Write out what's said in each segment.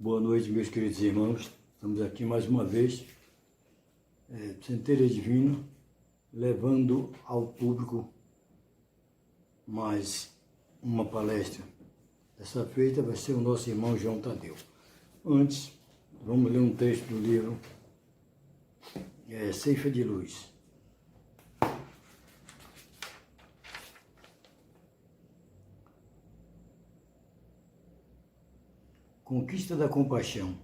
Boa noite, meus queridos irmãos. Estamos aqui mais uma vez, Centelha Divino, levando ao público mais uma palestra. Dessa feita vai ser o nosso irmão João Tadeu. Antes, vamos ler um texto do livro Ceifa de Luz. Conquista da compaixão.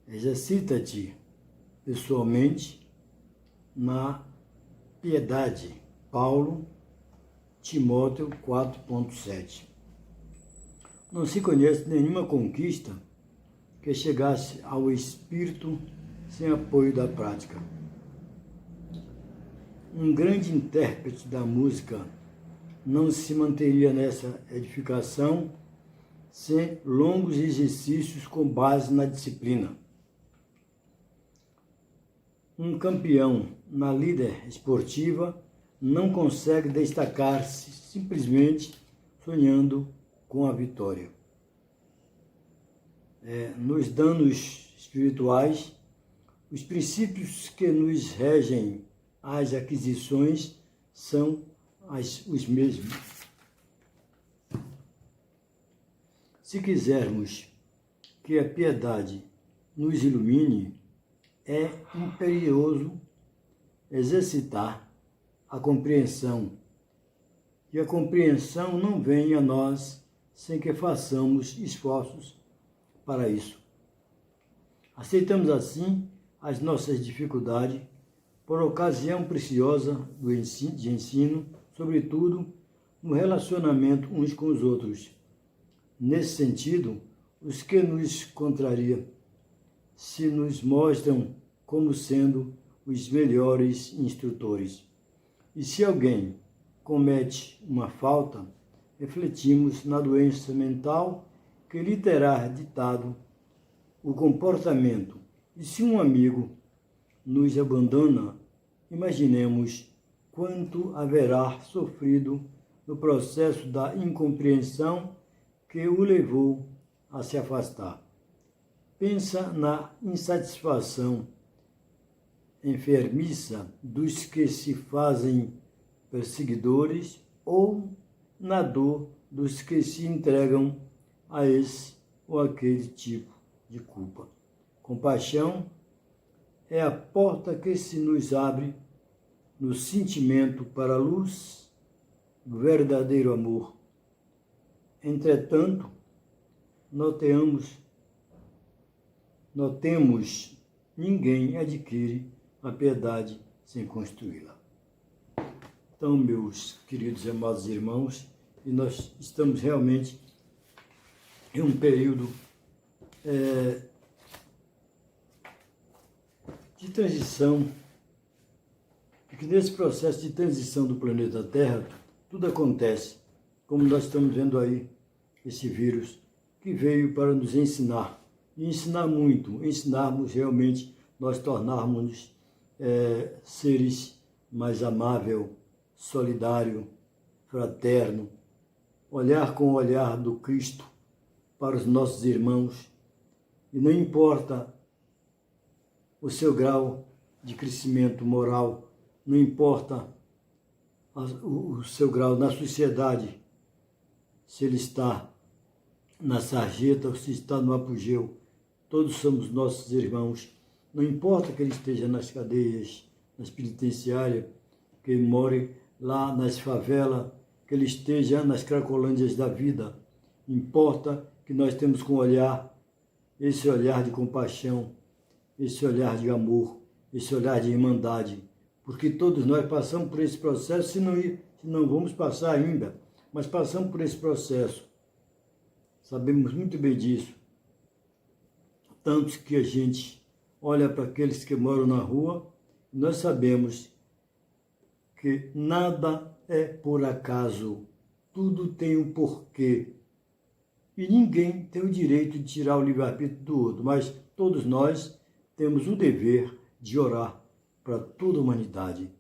Exercita-te pessoalmente na piedade. Paulo, Timóteo 4.7. Não se conhece nenhuma conquista que chegasse ao espírito sem apoio da prática. Um grande intérprete da música não se manteria nessa edificação sem longos exercícios com base na disciplina. Um campeão na líder esportiva não consegue destacar-se simplesmente sonhando com a vitória. Nos danos espirituais, os princípios que nos regem as aquisições são os mesmos. Se quisermos que a piedade nos ilumine, é imperioso exercitar a compreensão. E a compreensão não vem a nós sem que façamos esforços para isso. Aceitamos assim as nossas dificuldades por ocasião preciosa de ensino, sobretudo no relacionamento uns com os outros. Nesse sentido, os que nos contrariam se nos mostram como sendo os melhores instrutores. E se alguém comete uma falta, refletimos na doença mental que lhe terá ditado o comportamento. E se um amigo nos abandona, imaginemos quanto haverá sofrido no processo da incompreensão que o levou a se afastar. Pensa na insatisfação enfermiça dos que se fazem perseguidores ou na dor dos que se entregam a esse ou aquele tipo de culpa. Compaixão é a porta que se nos abre no sentimento para a luz do verdadeiro amor. Entretanto, notemos, ninguém adquire a piedade sem construí-la. Então, meus queridos e amados irmãos, e nós estamos realmente em um período de transição, e que nesse processo de transição do planeta Terra, tudo acontece, como nós estamos vendo aí, esse vírus que veio para nos ensinar, e ensinar muito, ensinarmos realmente nós tornarmos seres mais amável, solidário, fraterno, olhar com o olhar do Cristo para os nossos irmãos, e não importa o seu grau de crescimento moral, não importa o seu grau na sociedade, se ele está na sarjeta ou se está no apogeu, todos somos nossos irmãos. Não importa que ele esteja nas cadeias, nas penitenciárias, que ele more lá nas favelas, que ele esteja nas cracolândias da vida. Importa que nós temos com esse olhar de compaixão, esse olhar de amor, esse olhar de irmandade, porque todos nós passamos por esse processo, se não vamos passar ainda, mas passamos por esse processo. Sabemos muito bem disso. Tanto que a gente olha para aqueles que moram na rua, nós sabemos que nada é por acaso, tudo tem um porquê. E ninguém tem o direito de tirar o livre-arbítrio do outro, mas todos nós temos o dever de orar para toda a humanidade,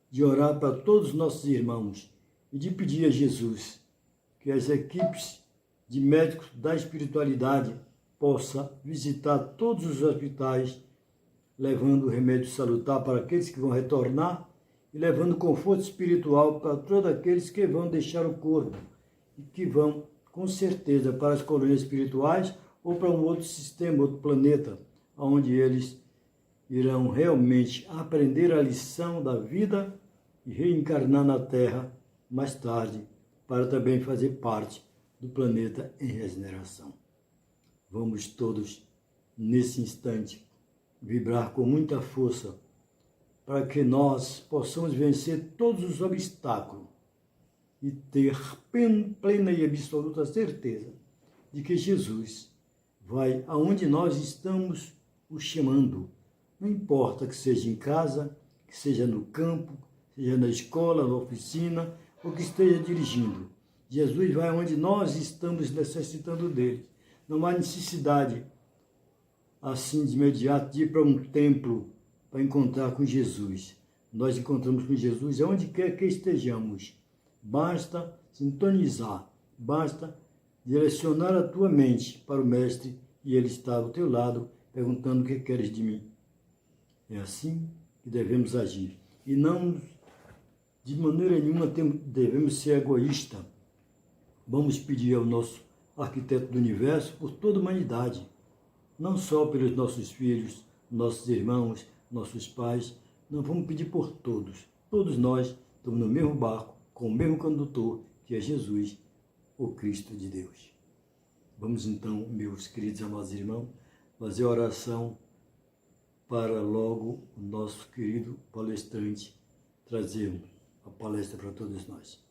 de orar para todos os nossos irmãos e de pedir a Jesus que as equipes de médicos da espiritualidade, possa visitar todos os hospitais, levando remédio salutar para aqueles que vão retornar e levando conforto espiritual para todos aqueles que vão deixar o corpo e que vão, com certeza, para as colônias espirituais ou para um outro sistema, outro planeta, onde eles irão realmente aprender a lição da vida e reencarnar na Terra mais tarde, para também fazer parte do planeta em regeneração. Vamos todos, nesse instante, vibrar com muita força para que nós possamos vencer todos os obstáculos e ter plena e absoluta certeza de que Jesus vai aonde nós estamos o chamando. Não importa que seja em casa, que seja no campo, seja na escola, na oficina, ou que esteja dirigindo. Jesus vai aonde nós estamos necessitando dele. Não há necessidade, assim, de imediato, de ir para um templo para encontrar com Jesus. Nós encontramos com Jesus onde quer que estejamos. Basta sintonizar, basta direcionar a tua mente para o Mestre e ele está ao teu lado, perguntando o que queres de mim. É assim que devemos agir. E não, de maneira nenhuma, devemos ser egoístas. Vamos pedir ao nosso arquiteto do universo por toda a humanidade, não só pelos nossos filhos, nossos irmãos, nossos pais, não, vamos pedir por todos. Todos nós estamos no mesmo barco, com o mesmo condutor, que é Jesus, o Cristo de Deus. Vamos então, meus queridos amados irmãos, fazer a oração para logo o nosso querido palestrante trazer a palestra para todos nós.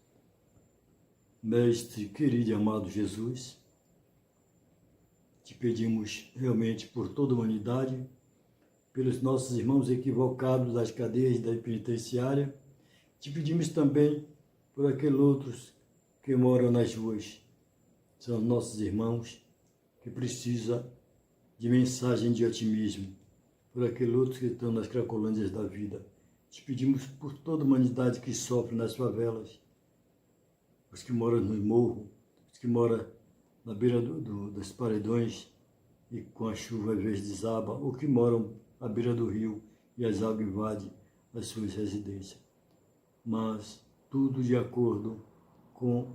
Mestre querido e amado Jesus, te pedimos realmente por toda a humanidade, pelos nossos irmãos equivocados das cadeias da penitenciária, te pedimos também por aqueles outros que moram nas ruas, são nossos irmãos que precisam de mensagem de otimismo, por aqueles outros que estão nas cracolândias da vida. Te pedimos por toda a humanidade que sofre nas favelas, os que moram no morro, os que moram na beira das paredões e com a chuva às vezes desaba, ou que moram à beira do rio e as águas invadem as suas residências. Mas tudo de acordo com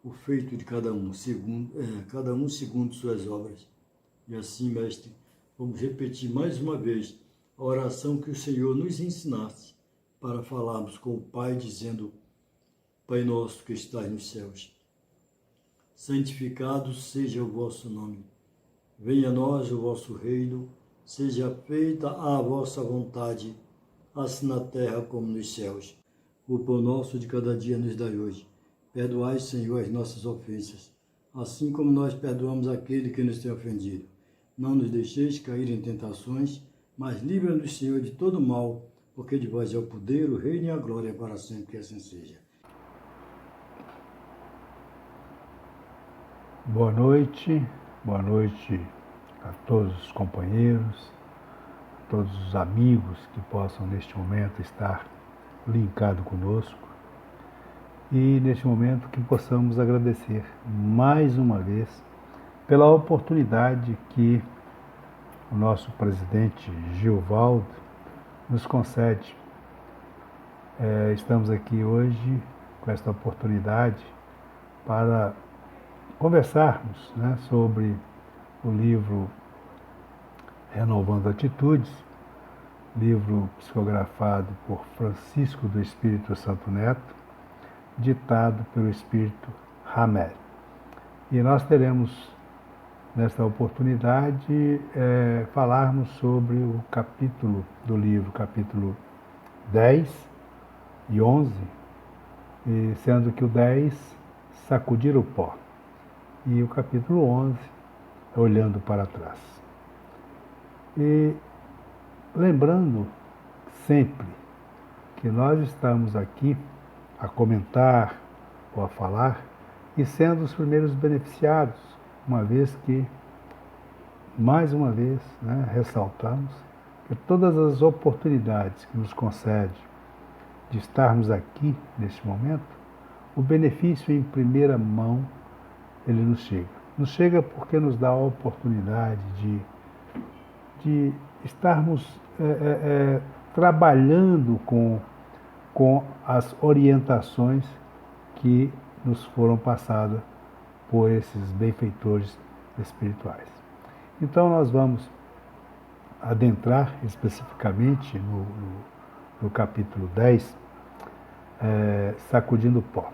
o feito de cada um segundo suas obras. E assim, Mestre, vamos repetir mais uma vez a oração que o Senhor nos ensinasse para falarmos com o Pai, dizendo: Pai nosso que estás nos céus, santificado seja o vosso nome. Venha a nós o vosso reino, seja feita a vossa vontade, assim na terra como nos céus. O pão nosso de cada dia nos dai hoje. Perdoai, Senhor, as nossas ofensas, assim como nós perdoamos aquele que nos tem ofendido. Não nos deixeis cair em tentações, mas livra-nos, Senhor, de todo mal, porque de vós é o poder, o reino e a glória para sempre, que assim seja. Boa noite a todos os companheiros, a todos os amigos que possam neste momento estar linkados conosco e neste momento que possamos agradecer mais uma vez pela oportunidade que o nosso presidente Gilvaldo nos concede. Estamos aqui hoje com esta oportunidade para conversarmos, sobre o livro Renovando Atitudes, livro psicografado por Francisco do Espírito Santo Neto, ditado pelo Espírito Ramel. E nós teremos, nesta oportunidade, falarmos sobre o capítulo do livro, capítulo 10 e 11, e sendo que o 10, sacudir o pó, e o capítulo 11, olhando para trás. E lembrando sempre que nós estamos aqui a comentar ou a falar e sendo os primeiros beneficiados, uma vez que, mais uma vez, ressaltamos que todas as oportunidades que nos concede de estarmos aqui neste momento, o benefício em primeira mão ele nos chega. Nos chega porque nos dá a oportunidade de estarmos trabalhando com as orientações que nos foram passadas por esses benfeitores espirituais. Então nós vamos adentrar especificamente no capítulo 10, sacudindo o pó.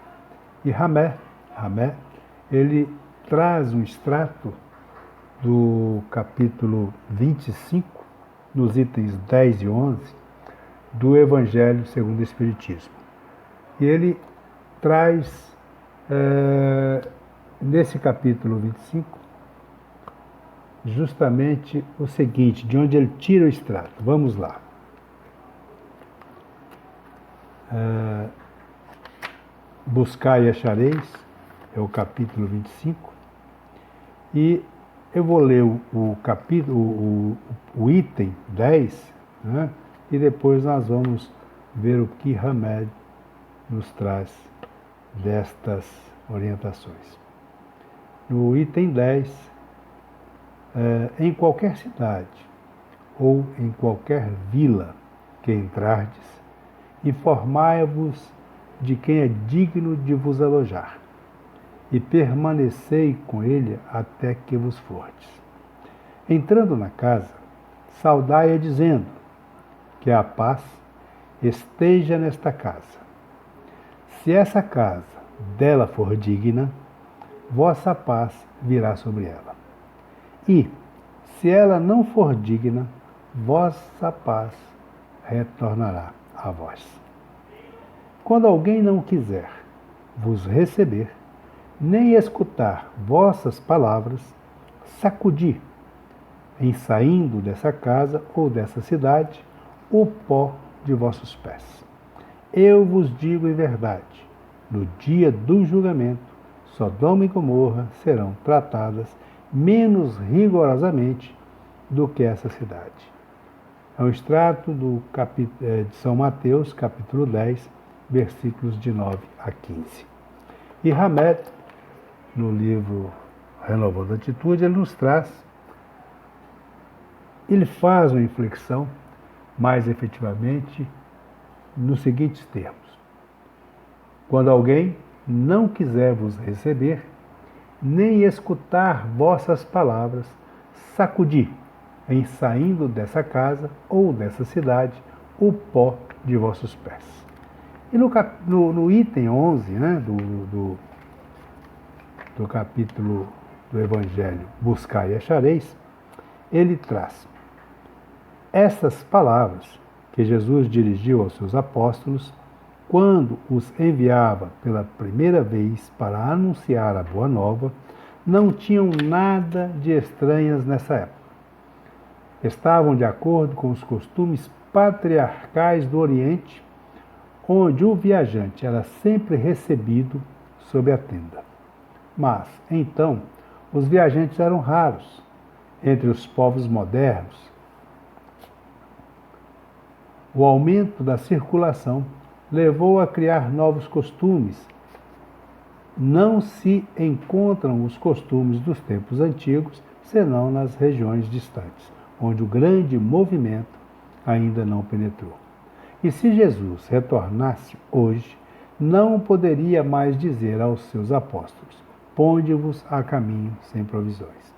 E Ramé, ele traz um extrato do capítulo 25, nos itens 10 e 11, do Evangelho segundo o Espiritismo. E ele traz, nesse capítulo 25, justamente o seguinte, de onde ele tira o extrato. Vamos lá. Buscai e achareis, é o capítulo 25, e eu vou ler o capítulo, o item 10, né? E depois nós vamos ver o que Hamed nos traz destas orientações. No item 10, em qualquer cidade ou em qualquer vila que entrardes, informai-vos de quem é digno de vos alojar, e permanecei com ele até que vos fordes. Entrando na casa, saudai-a dizendo que a paz esteja nesta casa. Se essa casa dela for digna, vossa paz virá sobre ela. E, se ela não for digna, vossa paz retornará a vós. Quando alguém não quiser vos receber, nem escutar vossas palavras, sacudi, em saindo dessa casa ou dessa cidade, o pó de vossos pés. Eu vos digo em verdade, no dia do julgamento, Sodoma e Gomorra serão tratadas menos rigorosamente do que essa cidade. É um extrato de São Mateus, capítulo 10, versículos de 9 a 15. E Hamed, no livro Renovando a Atitude, ele faz uma inflexão, mais efetivamente, nos seguintes termos. Quando alguém não quiser vos receber, nem escutar vossas palavras, sacudi, em saindo dessa casa ou dessa cidade, o pó de vossos pés. E no item 11, né, do capítulo do Evangelho, Buscai e achareis, ele traz essas palavras que Jesus dirigiu aos seus apóstolos quando os enviava pela primeira vez para anunciar a Boa Nova, não tinham nada de estranhas nessa época. Estavam de acordo com os costumes patriarcais do Oriente, onde o viajante era sempre recebido sob a tenda. Mas, então, os viajantes eram raros entre os povos modernos. O aumento da circulação levou a criar novos costumes. Não se encontram os costumes dos tempos antigos, senão nas regiões distantes, onde o grande movimento ainda não penetrou. E se Jesus retornasse hoje, não poderia mais dizer aos seus apóstolos: ponde-vos a caminho sem provisões.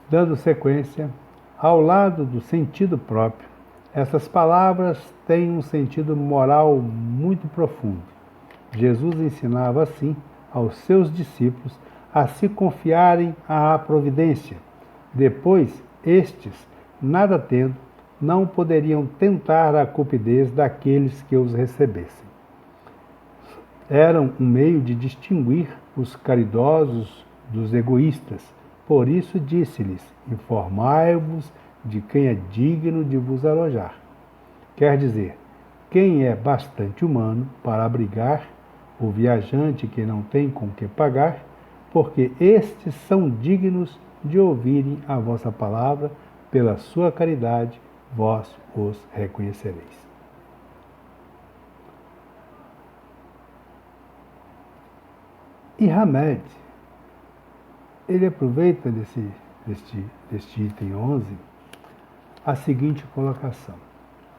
Dando sequência, ao lado do sentido próprio, essas palavras têm um sentido moral muito profundo. Jesus ensinava assim aos seus discípulos a se confiarem à providência. Depois, estes, nada tendo, não poderiam tentar a cupidez daqueles que os recebessem. Eram um meio de distinguir os caridosos dos egoístas. Por isso disse-lhes: informai-vos de quem é digno de vos alojar. Quer dizer, quem é bastante humano para abrigar o viajante que não tem com que pagar, porque estes são dignos de ouvirem a vossa palavra, pela sua caridade vós os reconhecereis. E Hamed, ele aproveita deste item 11 a seguinte colocação.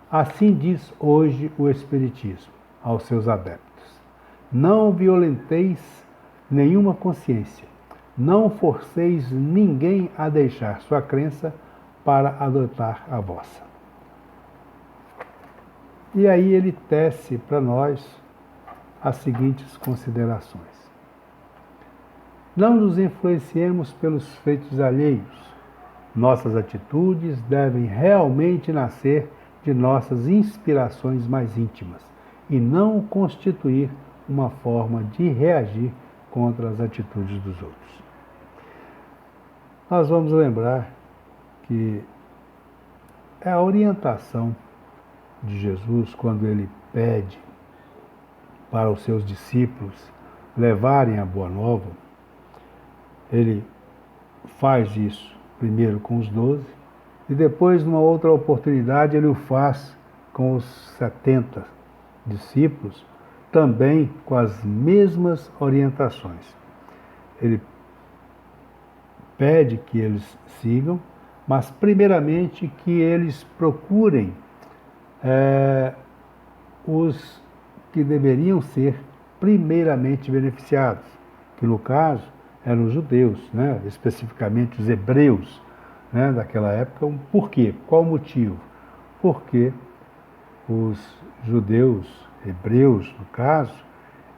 Assim diz hoje o Espiritismo aos seus adeptos: não violenteis nenhuma consciência, não forceis ninguém a deixar sua crença para adotar a vossa. E aí ele tece para nós as seguintes considerações. Não nos influenciemos pelos feitos alheios. Nossas atitudes devem realmente nascer de nossas inspirações mais íntimas e não constituir uma forma de reagir contra as atitudes dos outros. Nós vamos lembrar que é a orientação de Jesus quando ele pede para os seus discípulos levarem a Boa Nova. Ele faz isso primeiro com os 12 e depois, numa outra oportunidade, ele o faz com os 70 discípulos, também com as mesmas orientações. Ele pede que eles sigam, mas primeiramente que eles procurem os que deveriam ser primeiramente beneficiados, que no caso eram os judeus, né? Especificamente os hebreus, né? Daquela época. Por quê? Qual o motivo? Porque os judeus, hebreus no caso,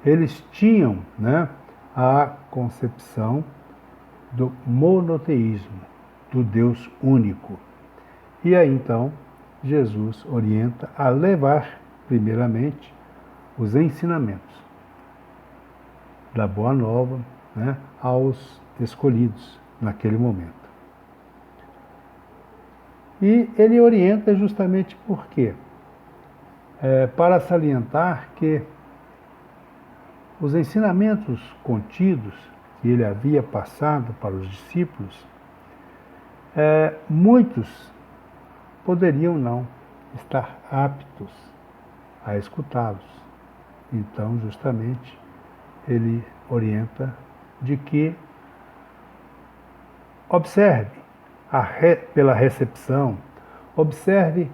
eles tinham, né, a concepção do monoteísmo, do Deus único. E aí então Jesus orienta a levar primeiramente os ensinamentos da Boa Nova, né, aos escolhidos naquele momento. E ele orienta justamente por quê? Para salientar que os ensinamentos contidos que ele havia passado para os discípulos, muitos poderiam não estar aptos a escutá-los. Então, justamente, ele orienta de que observe pela recepção, observe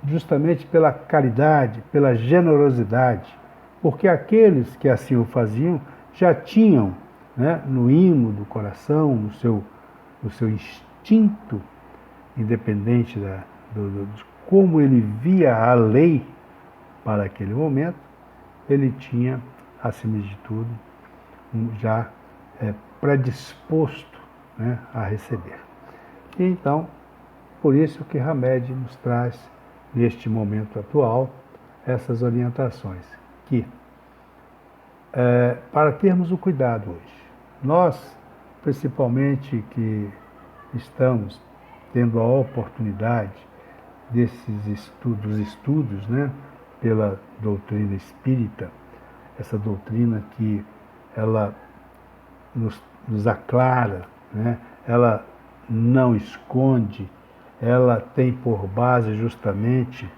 justamente pela caridade, pela generosidade, porque aqueles que assim o faziam já tinham, né, no imo do coração, no seu instinto, independente de como ele via a lei para aquele momento, ele tinha, acima de tudo, já predisposto, né, a receber. E então, por isso que Hamed nos traz, neste momento atual, essas orientações, que para termos o cuidado hoje, nós, principalmente que estamos tendo a oportunidade desses estudos, né, pela doutrina espírita, essa doutrina que ela nos aclara, né, ela não esconde, ela tem por base justamente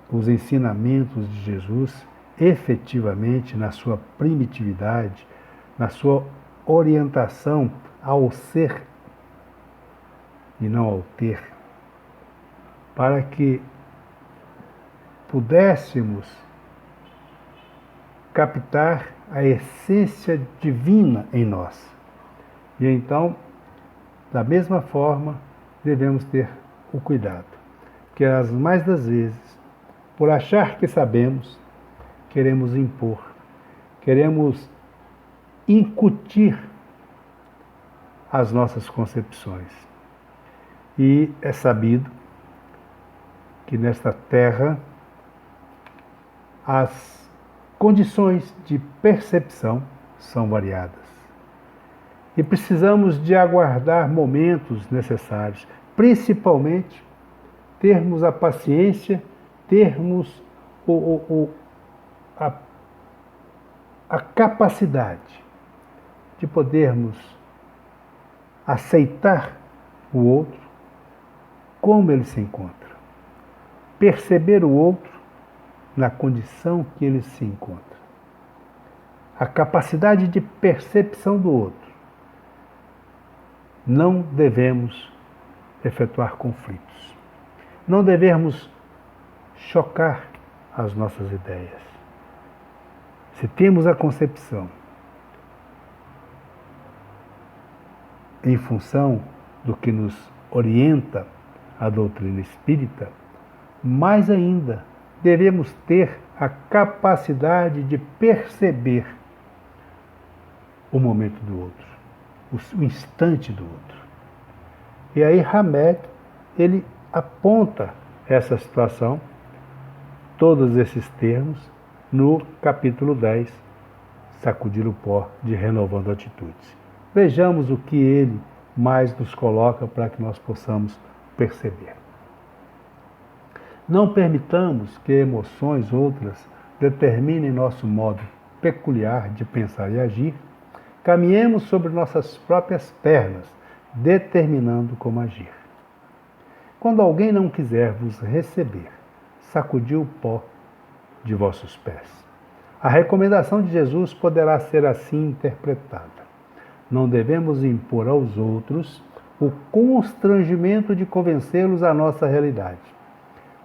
os ensinamentos de Jesus, efetivamente na sua primitividade, na sua orientação ao ser e não ao ter, para que pudéssemos captar a essência divina em nós. E então, da mesma forma, devemos ter o cuidado, que as mais das vezes, por achar que sabemos, queremos impor, queremos incutir as nossas concepções. E é sabido que nesta terra as condições de percepção são variadas. E precisamos de aguardar momentos necessários, principalmente termos a paciência, termos a capacidade de podermos aceitar o outro como ele se encontra, perceber o outro na condição que ele se encontra. a capacidade de percepção do outro, não devemos efetuar conflitos. Não devemos chocar as nossas ideias. Se temos a concepção em função do que nos orienta a doutrina espírita, mais ainda devemos ter a capacidade de perceber o momento do outro, o instante do outro. E aí Hamed, ele aponta essa situação, todos esses termos, no capítulo 10, Sacudir o Pó de Renovando Atitudes. Vejamos o que ele mais nos coloca para que nós possamos perceber. Não permitamos que emoções outras determinem nosso modo peculiar de pensar e agir. Caminhemos sobre nossas próprias pernas, determinando como agir. Quando alguém não quiser vos receber, sacudir o pó de vossos pés. A recomendação de Jesus poderá ser assim interpretada. Não devemos impor aos outros o constrangimento de convencê-los à nossa realidade,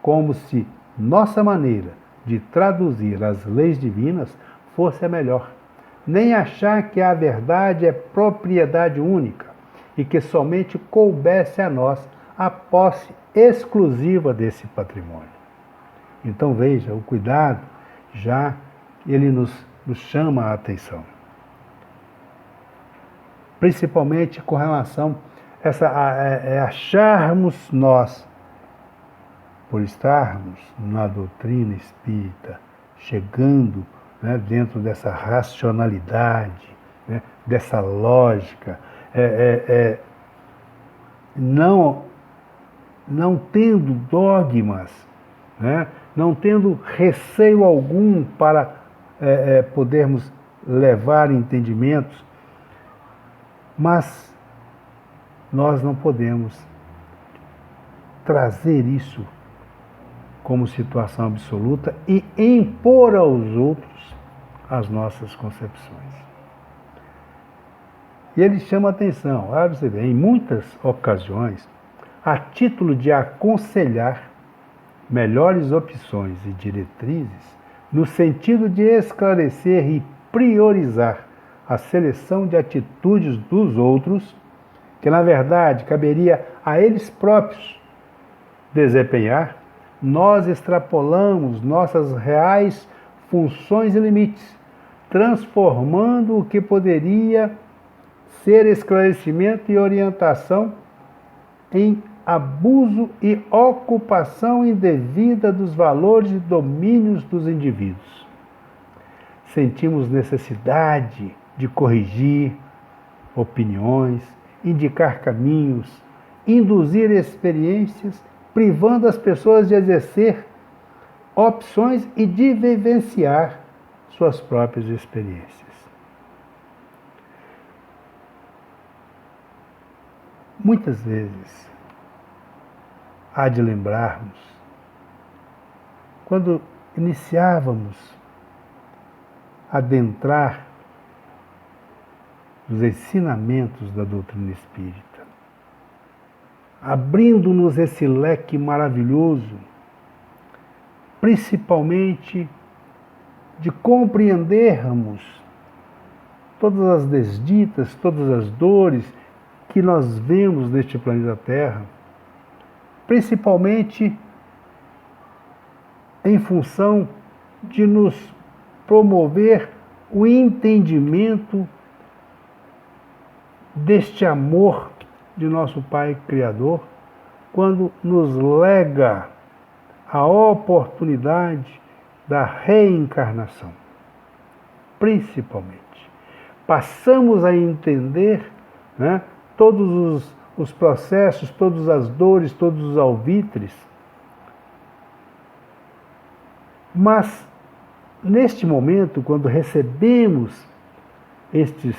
como se nossa maneira de traduzir as leis divinas fosse a melhor. Nem achar que a verdade é propriedade única e que somente coubesse a nós a posse exclusiva desse patrimônio. Então veja, o cuidado já ele nos chama a atenção. Principalmente com relação a acharmos nós, por estarmos na doutrina espírita, chegando dentro dessa racionalidade, dessa lógica, não tendo dogmas, não tendo receio algum para podermos levar entendimentos, mas nós não podemos trazer isso como situação absoluta e impor aos outros as nossas concepções. E ele chama a atenção, você vê, em muitas ocasiões, a título de aconselhar melhores opções e diretrizes, no sentido de esclarecer e priorizar a seleção de atitudes dos outros, que na verdade caberia a eles próprios desempenhar, nós extrapolamos nossas reais funções e limites, transformando o que poderia ser esclarecimento e orientação em abuso e ocupação indevida dos valores e domínios dos indivíduos. Sentimos necessidade de corrigir opiniões, indicar caminhos, induzir experiências, privando as pessoas de exercer opções e de vivenciar suas próprias experiências. Muitas vezes, há de lembrarmos, quando iniciávamos a adentrar os ensinamentos da doutrina espírita, abrindo-nos esse leque maravilhoso, principalmente de compreendermos todas as desditas, todas as dores que nós vemos neste planeta Terra, principalmente em função de nos promover o entendimento deste amor de nosso Pai Criador, quando nos lega a oportunidade da reencarnação. Principalmente. Passamos a entender todos os processos, todas as dores, todos os alvitres. Mas, neste momento, quando recebemos estes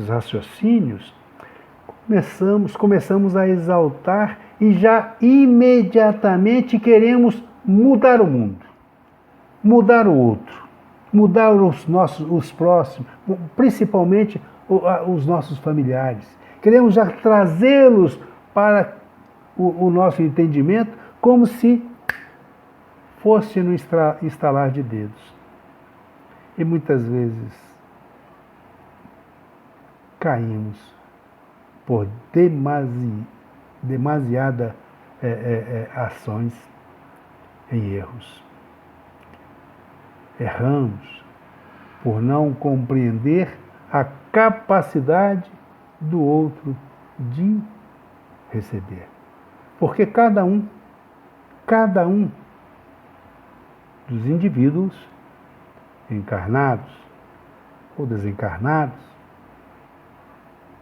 raciocínios, começamos a exaltar e já imediatamente queremos mudar o mundo, mudar o outro, mudar os próximos, principalmente os nossos familiares. Queremos já trazê-los para o nosso entendimento como se fosse no estalar de dedos. E muitas vezes caímos por demasiadas ações em erros. Erramos por não compreender a capacidade do outro de receber. Porque cada um dos indivíduos, encarnados ou desencarnados,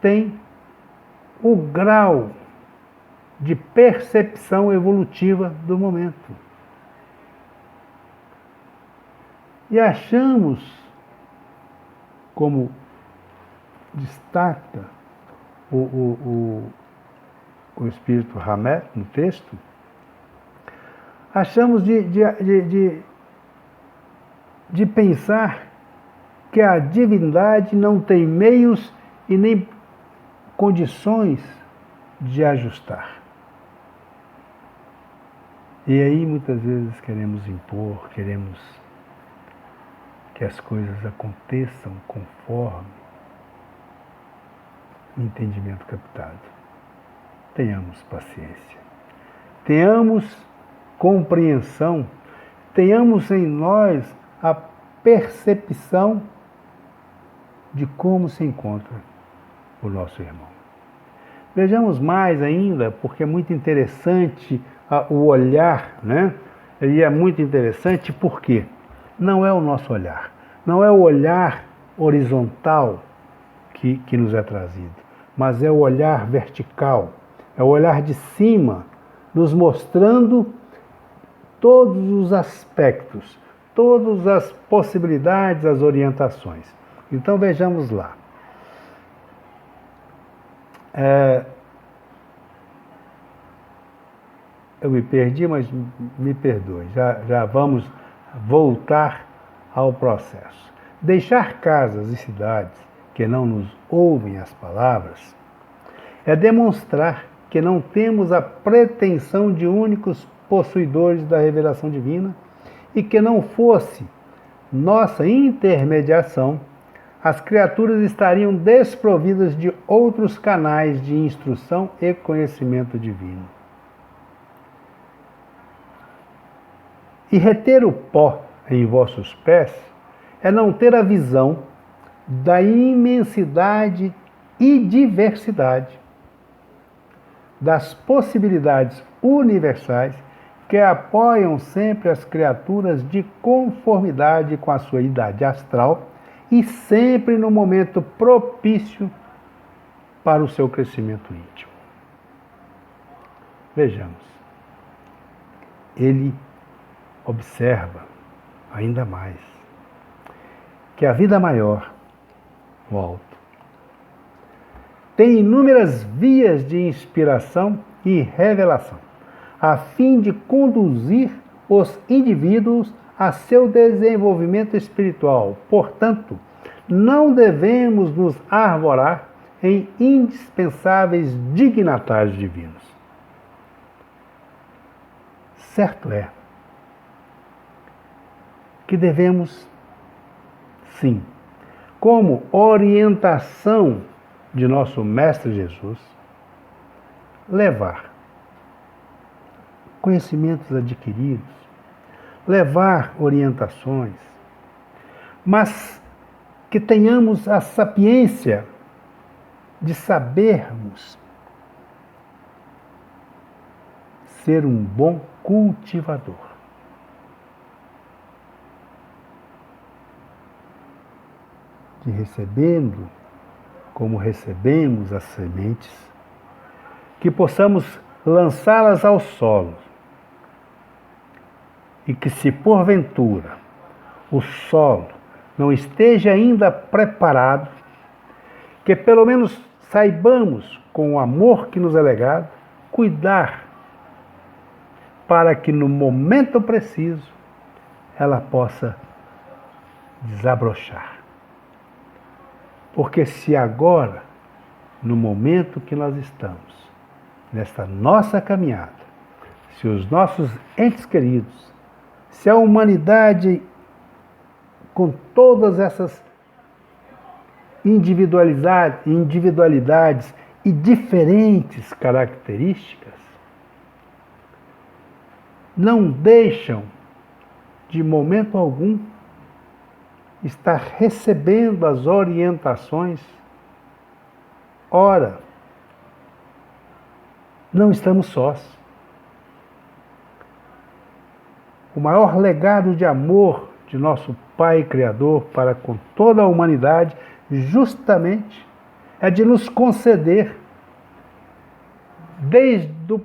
tem o grau de percepção evolutiva do momento. E achamos, como destaca o espírito Hamed no texto, achamos de pensar que a divindade não tem meios e nem condições de ajustar. E aí muitas vezes queremos impor, queremos que as coisas aconteçam conforme o entendimento captado. Tenhamos paciência, tenhamos compreensão, tenhamos em nós a percepção de como se encontra o nosso irmão. Vejamos mais ainda, porque é muito interessante o olhar, né? E é muito interessante porque não é o nosso olhar, não é o olhar horizontal que nos é trazido, mas é o olhar vertical, é o olhar de cima, nos mostrando todos os aspectos, todas as possibilidades, as orientações. Então vejamos lá. Eu me perdi, mas me perdoe. Já vamos voltar ao processo. Deixar casas e cidades que não nos ouvem as palavras é demonstrar que não temos a pretensão de únicos possuidores da revelação divina e que não fosse nossa intermediação, as criaturas estariam desprovidas de outros canais de instrução e conhecimento divino. E reter o pó em vossos pés é não ter a visão da imensidade e diversidade das possibilidades universais que apoiam sempre as criaturas de conformidade com a sua idade astral e sempre no momento propício para o seu crescimento íntimo. Vejamos. Ele observa ainda mais que a vida maior, o alto, tem inúmeras vias de inspiração e revelação, a fim de conduzir os indivíduos a seu desenvolvimento espiritual. Portanto, não devemos nos arvorar em indispensáveis dignatários divinos. Certo é que devemos, sim, como orientação de nosso Mestre Jesus, levar conhecimentos adquiridos, levar orientações, mas que tenhamos a sapiência de sabermos ser um bom cultivador. De recebendo, como recebemos as sementes, que possamos lançá-las ao solo e que, se porventura o solo não esteja ainda preparado, que pelo menos saibamos, com o amor que nos é legado, cuidar para que no momento preciso ela possa desabrochar. Porque se agora, no momento que nós estamos, nesta nossa caminhada, se os nossos entes queridos, se a humanidade, com todas essas individualidades e diferentes características, não deixam, de momento algum, estar recebendo as orientações, ora, não estamos sós. O maior legado de amor de nosso Pai Criador para com toda a humanidade, justamente, é de nos conceder, desde o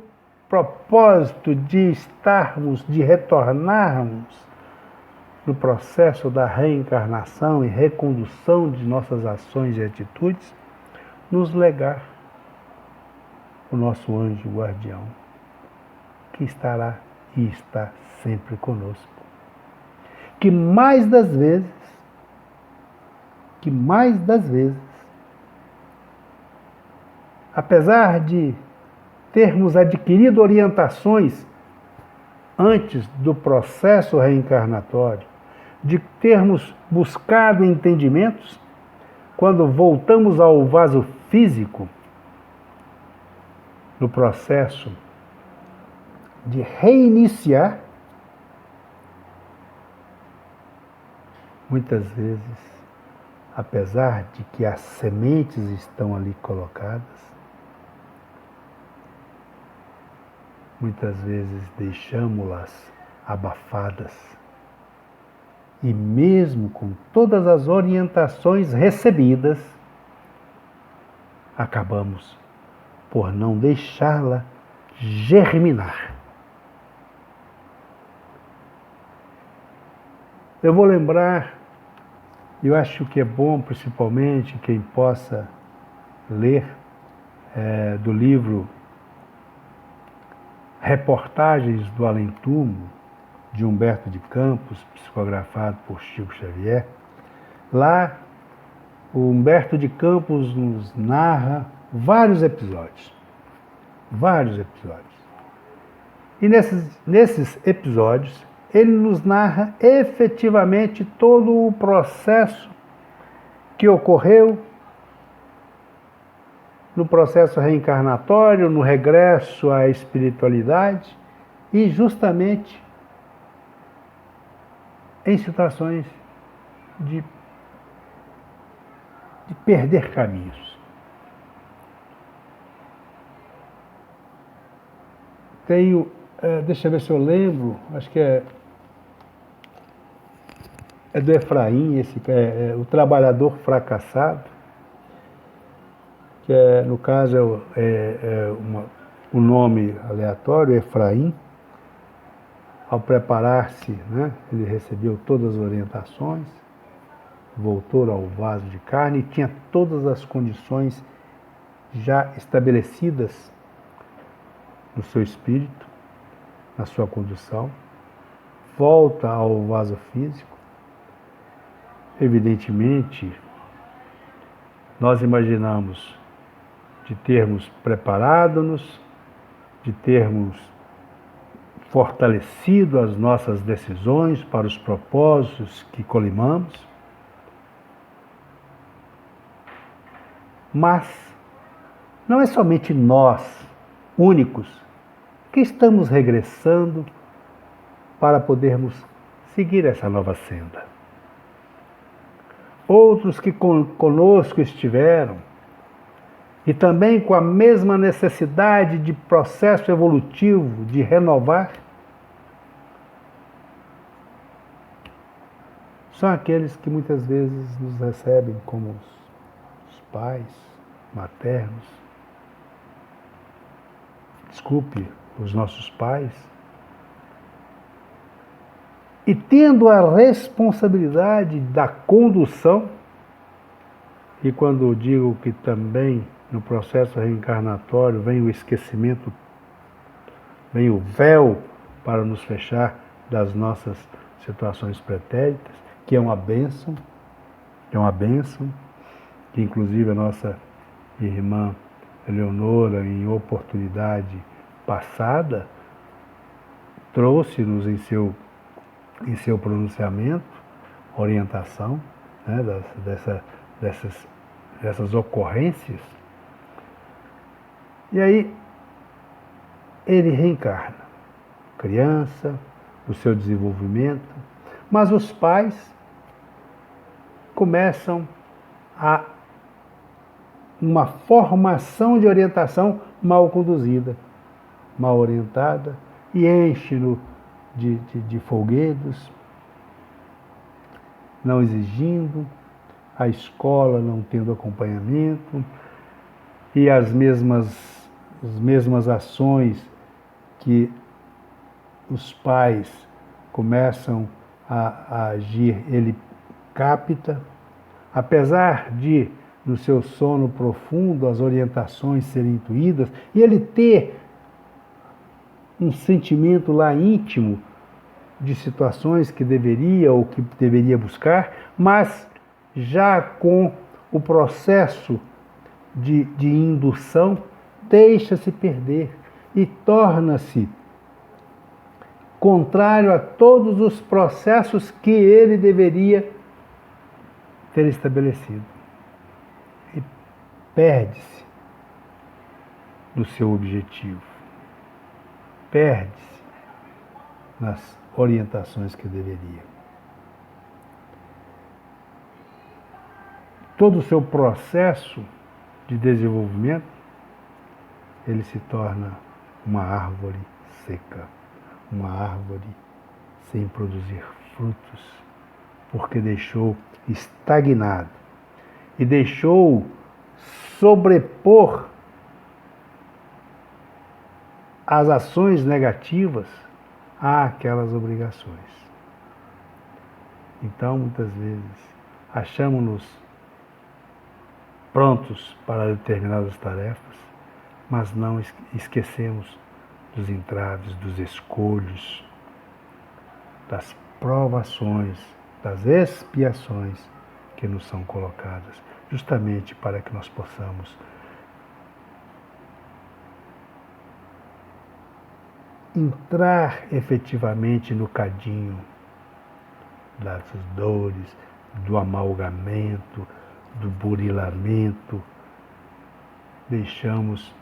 propósito de estarmos, de retornarmos no processo da reencarnação e recondução de nossas ações e atitudes, nos legar o nosso anjo guardião, que estará e está sempre conosco. Que mais das vezes, apesar de termos adquirido orientações antes do processo reencarnatório, de termos buscado entendimentos, quando voltamos ao vaso físico, no processo de reiniciar, muitas vezes, apesar de que as sementes estão ali colocadas, muitas vezes deixamos-las abafadas. E mesmo com todas as orientações recebidas, acabamos por não deixá-la germinar. Eu vou lembrar, eu acho que é bom, principalmente, quem possa ler do livro Reportagens do Além-Túmulo, de Humberto de Campos, psicografado por Chico Xavier. Lá, o Humberto de Campos nos narra vários episódios. E nesses episódios, ele nos narra efetivamente todo o processo que ocorreu no processo reencarnatório, no regresso à espiritualidade e justamente em situações de perder caminhos. Tenho, deixa eu ver se eu lembro, acho que é do Efraim, esse o trabalhador fracassado, que no caso um nome aleatório, Efraim. Ao preparar-se, né, ele recebeu todas as orientações, voltou ao vaso de carne e tinha todas as condições já estabelecidas no seu espírito, na sua condução, volta ao vaso físico. Evidentemente, nós imaginamos de termos preparado-nos, de termos fortalecido as nossas decisões para os propósitos que colimamos, mas não é somente nós, únicos, que estamos regressando para podermos seguir essa nova senda. Outros que conosco estiveram, e também com a mesma necessidade de processo evolutivo, de renovar, são aqueles que muitas vezes nos recebem como os pais maternos. Desculpe, os nossos pais. E tendo a responsabilidade da condução, e quando digo que também no processo reencarnatório vem o esquecimento, vem o véu para nos fechar das nossas situações pretéritas, que é uma bênção, que inclusive a nossa irmã Eleonora, em oportunidade passada, trouxe-nos em seu pronunciamento orientação, né, dessas ocorrências. E aí ele reencarna, criança, o seu desenvolvimento, mas os pais começam a uma formação de orientação mal conduzida, mal orientada, e enche-no de folguedos, não exigindo, a escola não tendo acompanhamento, e as mesmas ações que os pais começam a agir, ele capta, apesar de, no seu sono profundo, as orientações serem intuídas, e ele ter um sentimento lá íntimo de situações que deveria ou que deveria buscar, mas já com o processo de indução, deixa-se perder e torna-se contrário a todos os processos que ele deveria ter estabelecido. E perde-se do seu objetivo, perde-se nas orientações que deveria. Todo o seu processo de desenvolvimento, ele se torna uma árvore seca, uma árvore sem produzir frutos, porque deixou estagnado e deixou sobrepor as ações negativas àquelas obrigações. Então, muitas vezes, achamos-nos prontos para determinadas tarefas, mas não esquecemos dos entraves, dos escolhos, das provações, das expiações que nos são colocadas, justamente para que nós possamos entrar efetivamente no cadinho das dores, do amalgamento, do burilamento. Deixamos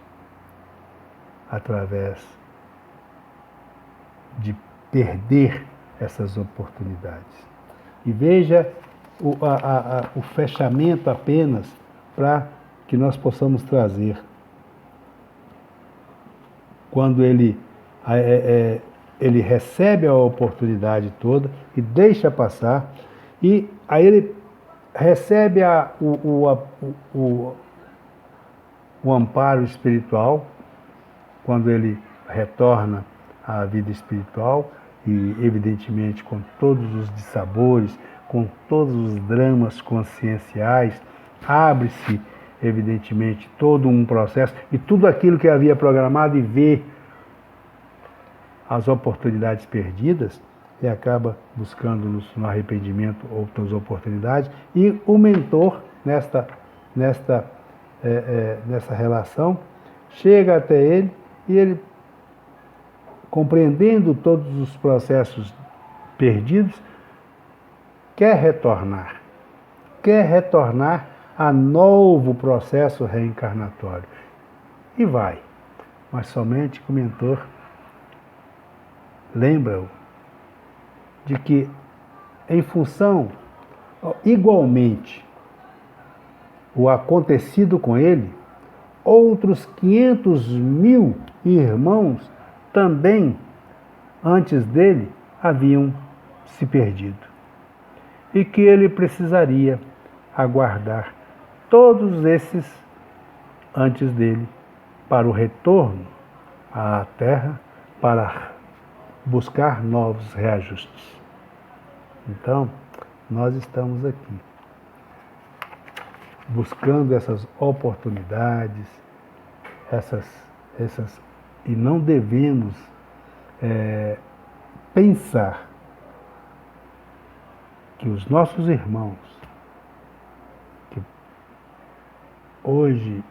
através de perder essas oportunidades. E veja o fechamento apenas para que nós possamos trazer. Quando ele recebe a oportunidade toda e deixa passar, e aí ele recebe o amparo espiritual, quando ele retorna à vida espiritual, e evidentemente com todos os dissabores, com todos os dramas conscienciais, abre-se evidentemente todo um processo, e tudo aquilo que havia programado, e vê as oportunidades perdidas, e acaba buscando no arrependimento outras oportunidades, e o mentor, nessa relação, chega até ele, e ele, compreendendo todos os processos perdidos, quer retornar a novo processo reencarnatório. E vai, mas somente que o mentor lembra-o de que, em função, igualmente, o acontecido com ele, outros 500.000 irmãos também, antes dele, haviam se perdido. E que ele precisaria aguardar todos esses antes dele para o retorno à Terra, para buscar novos reajustes. Então, nós estamos aqui buscando essas oportunidades, e não devemos pensar que os nossos irmãos, que hoje,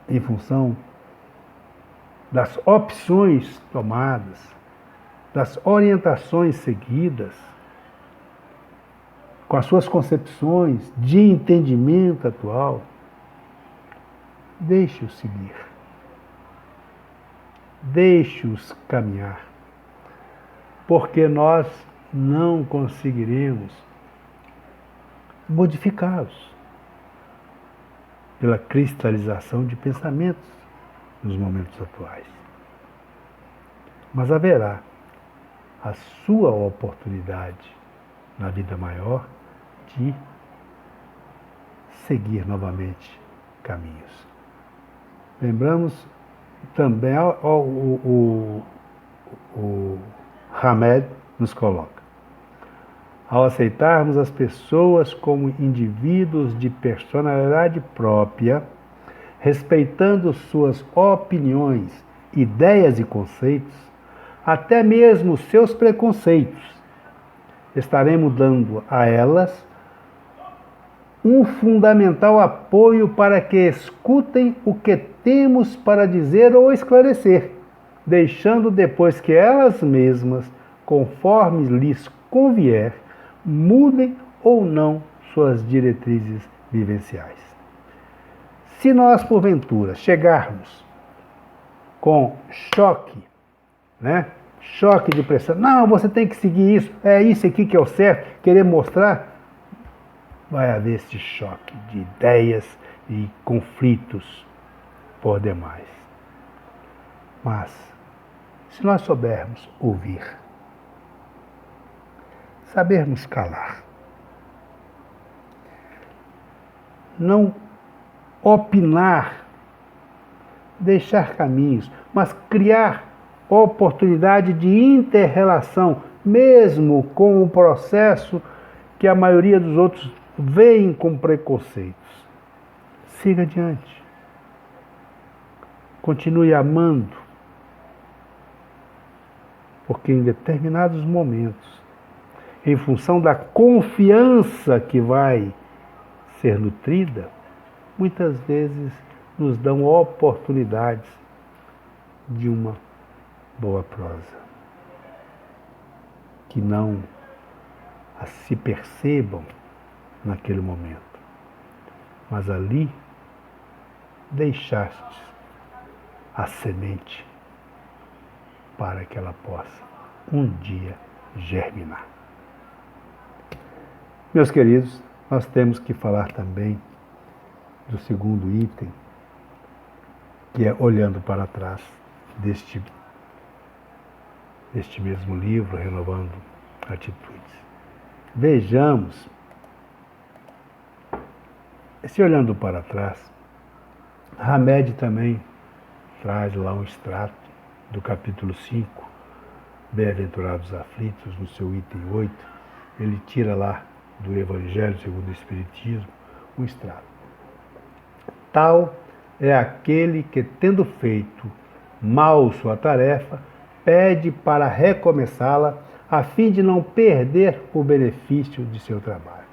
em função das opções tomadas, das orientações seguidas, com as suas concepções de entendimento atual, deixe-os seguir, deixe-os caminhar, porque nós não conseguiremos modificá-los pela cristalização de pensamentos nos momentos atuais. Mas haverá a sua oportunidade na vida maior de seguir novamente caminhos. Lembramos também, o Hamed nos coloca: ao aceitarmos as pessoas como indivíduos de personalidade própria, respeitando suas opiniões, ideias e conceitos, até mesmo seus preconceitos, estaremos dando a elas um fundamental apoio para que escutem o que temos para dizer ou esclarecer, deixando depois que elas mesmas, conforme lhes convier, mudem ou não suas diretrizes vivenciais. Se nós, porventura, chegarmos com choque, choque de pressão, não, você tem que seguir isso, é isso aqui que é o certo, querer mostrar, vai haver esse choque de ideias e conflitos por demais. Mas, se nós soubermos ouvir, sabermos calar, não opinar, deixar caminhos, mas criar oportunidade de inter-relação, mesmo com o processo que a maioria dos outros veem com preconceitos. Siga adiante. Continue amando, porque em determinados momentos, em função da confiança que vai ser nutrida, muitas vezes nos dão oportunidades de uma boa prosa, que não se percebam naquele momento, mas ali deixaste a semente para que ela possa um dia germinar. Meus queridos, nós temos que falar também do segundo item, que é olhando para trás deste mesmo livro, Renovando Atitudes. Vejamos, se olhando para trás, Hamed também traz lá um extrato do capítulo 5, Bem-aventurados aflitos, no seu item 8, ele tira lá do Evangelho segundo o Espiritismo um extrato. Tal é aquele que, tendo feito mal sua tarefa, pede para recomeçá-la, a fim de não perder o benefício de seu trabalho.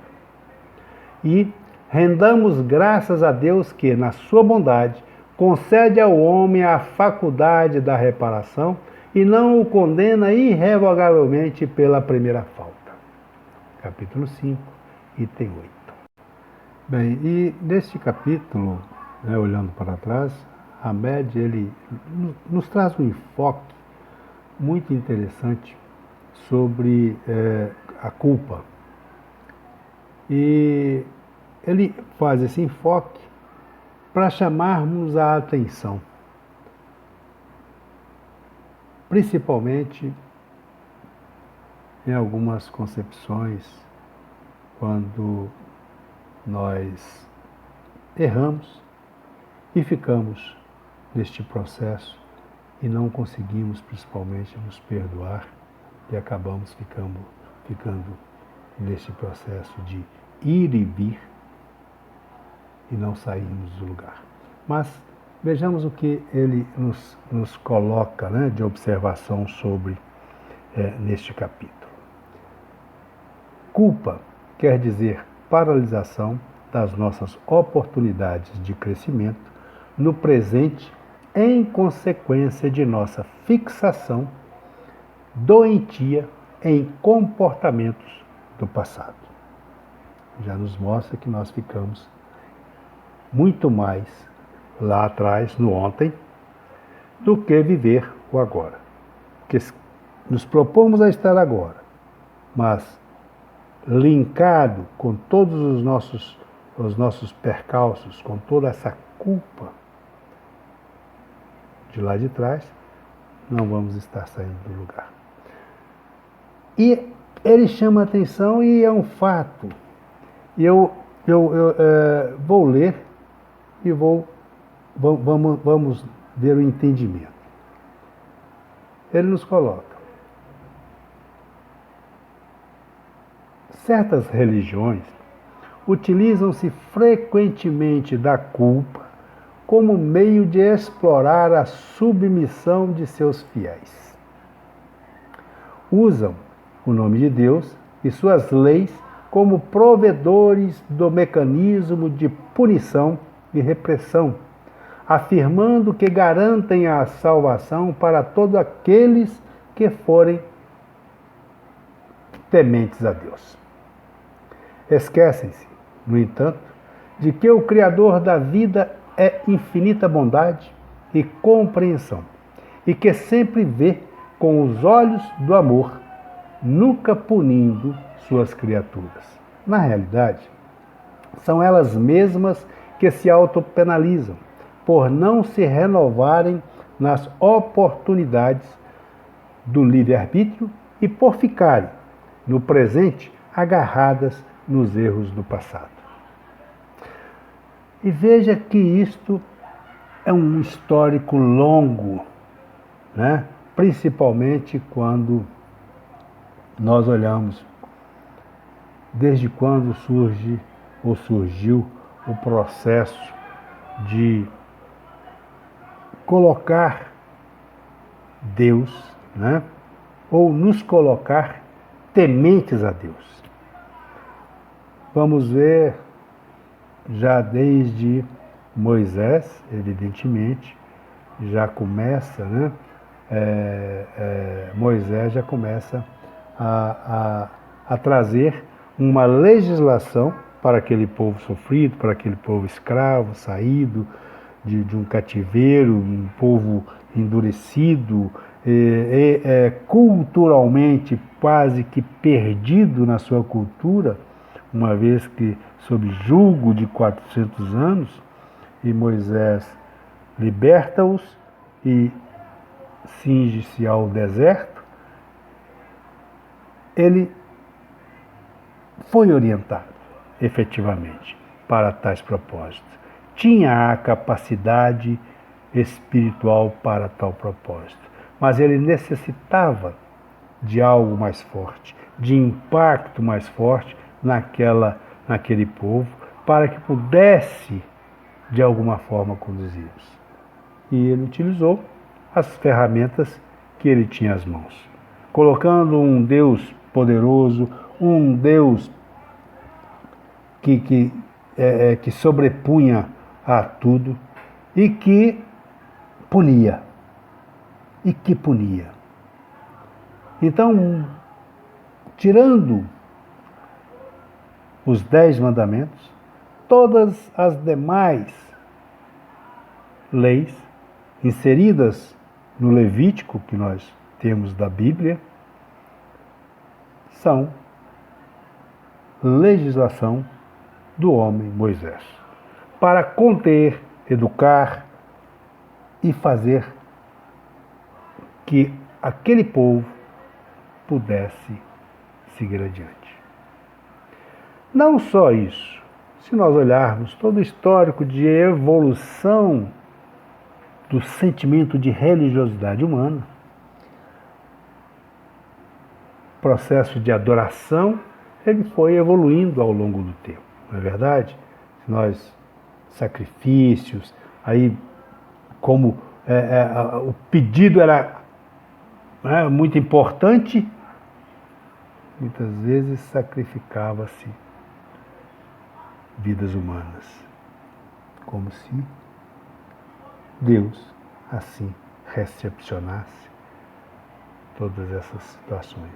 E rendamos graças a Deus que, na sua bondade, concede ao homem a faculdade da reparação e não o condena irrevogavelmente pela primeira falta. Capítulo 5, item 8. Bem, e neste capítulo, olhando para trás, Hamed, ele nos traz um enfoque muito interessante sobre a culpa. E ele faz esse enfoque para chamarmos a atenção, principalmente em algumas concepções, quando nós erramos e ficamos neste processo e não conseguimos principalmente nos perdoar e acabamos ficando nesse processo de ir e vir e não sairmos do lugar. Mas vejamos o que ele nos coloca, de observação sobre neste capítulo. Culpa quer dizer paralisação das nossas oportunidades de crescimento no presente em consequência de nossa fixação doentia em comportamentos do passado. Já nos mostra que nós ficamos muito mais lá atrás, no ontem, do que viver o agora. Porque nos propomos a estar agora, mas linkado com todos os nossos percalços, com toda essa culpa de lá de trás, não vamos estar saindo do lugar. E ele chama a atenção e é um fato. Eu vou ler e vamos ver o entendimento. Ele nos coloca: certas religiões utilizam-se frequentemente da culpa como meio de explorar a submissão de seus fiéis. Usam o nome de Deus e suas leis como provedores do mecanismo de punição e repressão, afirmando que garantem a salvação para todos aqueles que forem tementes a Deus. Esquecem-se, no entanto, de que o Criador da vida é infinita bondade e compreensão, e que sempre vê com os olhos do amor, nunca punindo suas criaturas. Na realidade, são elas mesmas que se autopenalizam por não se renovarem nas oportunidades do livre-arbítrio e por ficarem, no presente, agarradas nos erros do passado. E veja que isto é um histórico longo, né? Principalmente quando nós olhamos desde quando surgiu o processo de colocar Deus, né? Ou nos colocar tementes a Deus. Vamos ver já desde Moisés, evidentemente, já começa, né? Moisés já começa a trazer uma legislação para aquele povo sofrido, para aquele povo escravo, saído de um cativeiro, um povo endurecido, culturalmente quase que perdido na sua cultura, uma vez que sob julgo de 400 anos, e Moisés liberta-os e cinge-se ao deserto. Ele foi orientado, efetivamente, para tais propósitos. Tinha a capacidade espiritual para tal propósito, mas ele necessitava de algo mais forte, de impacto mais forte naquele povo, para que pudesse, de alguma forma, conduzi-los. E ele utilizou as ferramentas que ele tinha às mãos, colocando um Deus poderoso, um Deus que sobrepunha a tudo e que punia. Então, tirando os 10 mandamentos, todas as demais leis inseridas no Levítico, que nós temos da Bíblia, são legislação do homem Moisés, para conter, educar e fazer que aquele povo pudesse seguir adiante. Não só isso, se nós olharmos todo o histórico de evolução do sentimento de religiosidade humana, processo de adoração, ele foi evoluindo ao longo do tempo, não é verdade? Sacrifícios, aí como o pedido era muito importante, muitas vezes sacrificava-se vidas humanas, como se Deus assim recepcionasse todas essas situações.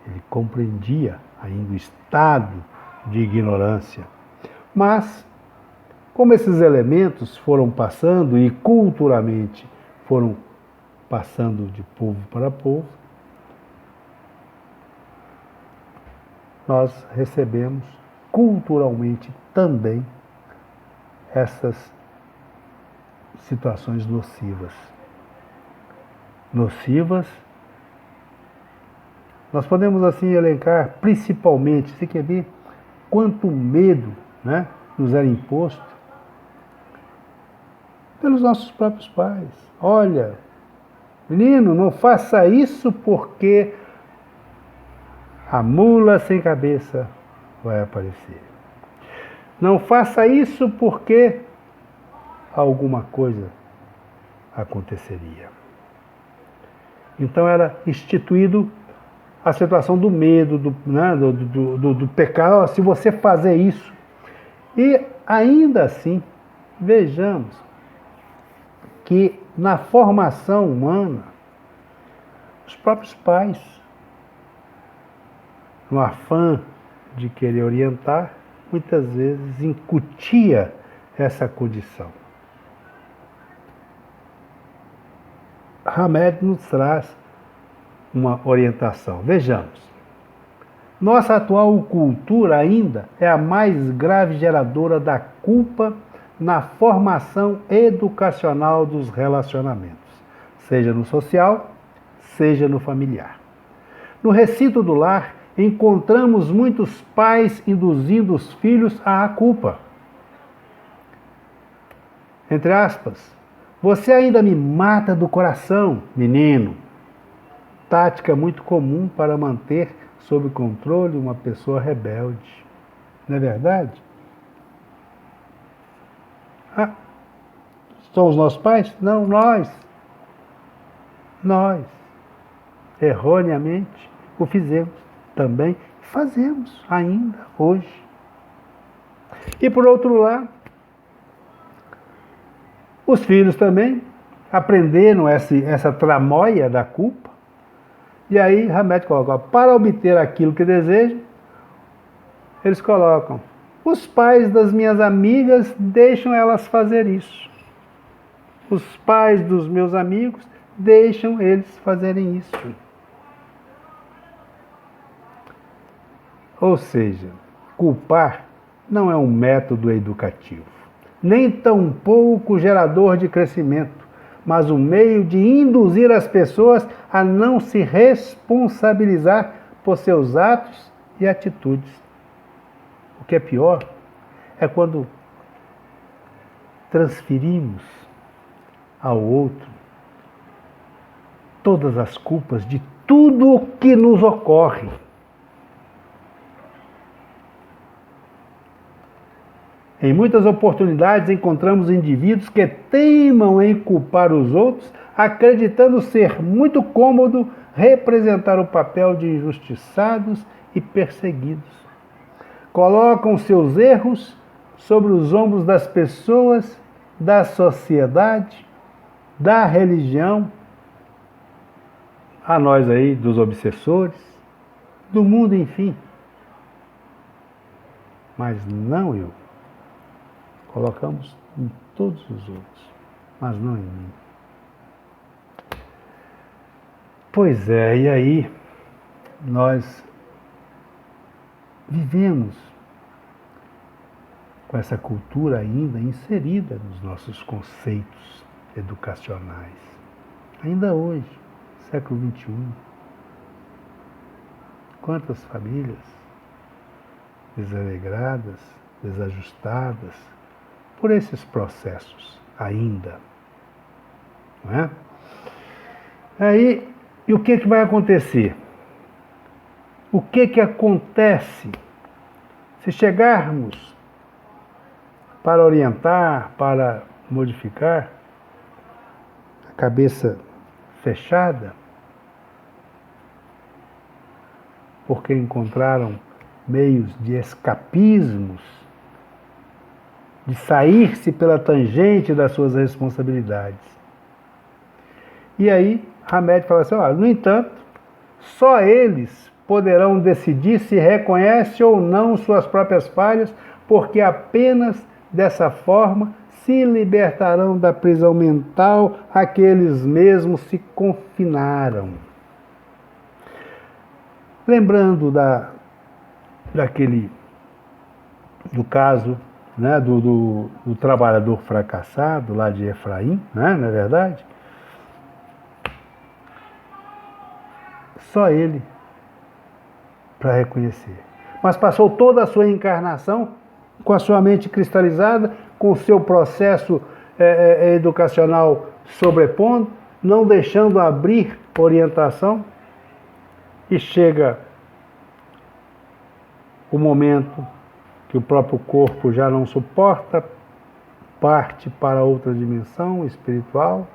Ele compreendia ainda o estado de ignorância. Mas, como esses elementos foram passando e culturalmente foram passando de povo para povo, nós recebemos culturalmente também essas situações nocivas. Nocivas, nós podemos assim elencar principalmente, você quer ver quanto medo, né, nos era imposto pelos nossos próprios pais. Olha, menino, não faça isso porque a mula sem cabeça vai aparecer. Não faça isso porque alguma coisa aconteceria. Então era instituído a situação do medo, do pecado, se você fazer isso. E ainda assim, vejamos que na formação humana, os próprios pais, no afã de querer orientar, muitas vezes incutia essa condição. Hamed nos traz uma orientação. Vejamos. Nossa atual cultura ainda é a mais grave geradora da culpa na formação educacional dos relacionamentos, seja no social, seja no familiar. No recinto do lar, encontramos muitos pais induzindo os filhos à culpa. Entre aspas, você ainda me mata do coração, menino. Tática muito comum para manter sob controle uma pessoa rebelde. Não é verdade? Ah, são os nossos pais? Não, nós. Nós, erroneamente, o fizemos. Também fazemos ainda hoje. E por outro lado, os filhos também aprenderam essa tramóia da culpa. E aí, Hamed coloca, para obter aquilo que desejam, eles colocam, os pais das minhas amigas deixam elas fazer isso. Os pais dos meus amigos deixam eles fazerem isso. Ou seja, culpar não é um método educativo, nem tampouco gerador de crescimento, mas um meio de induzir as pessoas a não se responsabilizar por seus atos e atitudes. O que é pior é quando transferimos ao outro todas as culpas de tudo o que nos ocorre. Em muitas oportunidades encontramos indivíduos que teimam em culpar os outros, acreditando ser muito cômodo representar o papel de injustiçados e perseguidos. Colocam seus erros sobre os ombros das pessoas, da sociedade, da religião, a nós aí, dos obsessores, do mundo, enfim. Mas não eu. Colocamos em todos os outros, mas não em mim. Pois é, e aí nós vivemos com essa cultura ainda inserida nos nossos conceitos educacionais. Ainda hoje, século XXI, quantas famílias desalegradas, desajustadas, por esses processos ainda. Não é? Aí, e o que vai acontecer? O que acontece se chegarmos para orientar, para modificar, a cabeça fechada? porque encontraram meios de escapismos, de sair-se pela tangente das suas responsabilidades. E aí, Hamed fala assim, olha, no entanto, só eles poderão decidir se reconhece ou não suas próprias falhas, porque apenas dessa forma se libertarão da prisão mental a que eles mesmos se confinaram. Lembrando do caso, né, do trabalhador fracassado lá de Efraim, né, não é verdade? Só ele para reconhecer. Mas passou toda a sua encarnação com a sua mente cristalizada, com o seu processo educacional sobrepondo, não deixando abrir orientação, e chega o momento que o próprio corpo já não suporta, parte para outra dimensão espiritual,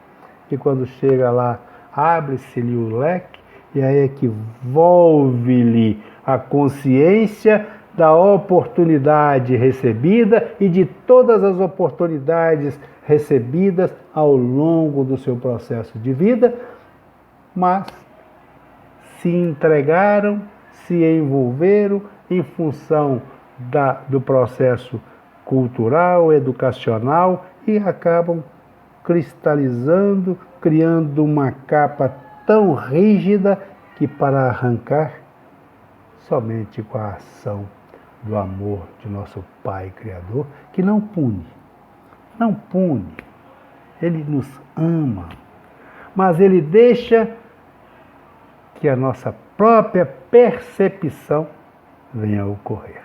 e quando chega lá, abre-se-lhe o leque, e aí é que volve-lhe a consciência da oportunidade recebida e de todas as oportunidades recebidas ao longo do seu processo de vida, mas se entregaram, se envolveram em função do processo cultural, educacional, e acabam cristalizando, criando uma capa tão rígida que, para arrancar, somente com a ação do amor de nosso Pai Criador, que não pune, Ele nos ama, mas Ele deixa que a nossa própria percepção venha a ocorrer.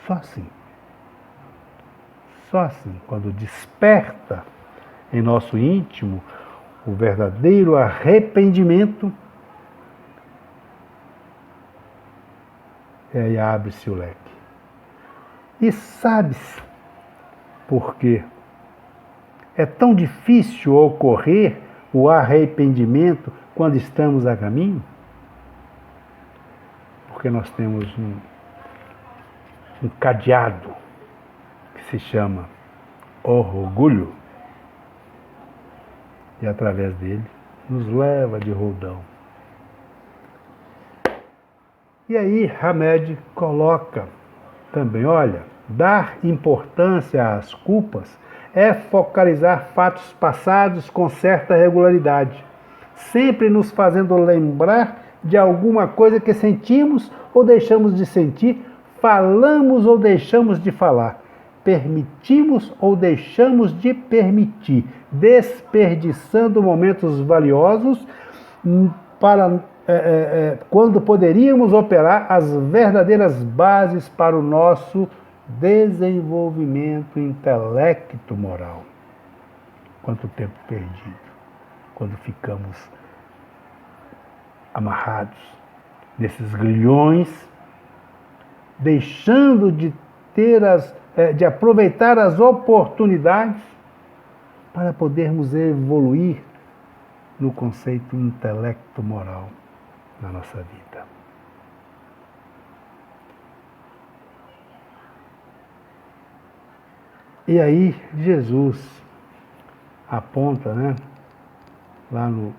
Só assim, quando desperta em nosso íntimo o verdadeiro arrependimento, e aí abre-se o leque. E sabe-se por quê? É tão difícil ocorrer o arrependimento quando estamos a caminho? Porque nós temos um cadeado que se chama orgulho, e através dele nos leva de roldão. E aí Hamed coloca também, olha, dar importância às culpas é focalizar fatos passados com certa regularidade, sempre nos fazendo lembrar de alguma coisa que sentimos ou deixamos de sentir, falamos ou deixamos de falar, permitimos ou deixamos de permitir, desperdiçando momentos valiosos para quando poderíamos operar as verdadeiras bases para o nosso desenvolvimento intelecto-moral. Quanto tempo perdido quando ficamos amarrados nesses grilhões, deixando de de aproveitar as oportunidades para podermos evoluir no conceito intelecto-moral na nossa vida. E aí Jesus aponta, né, lá no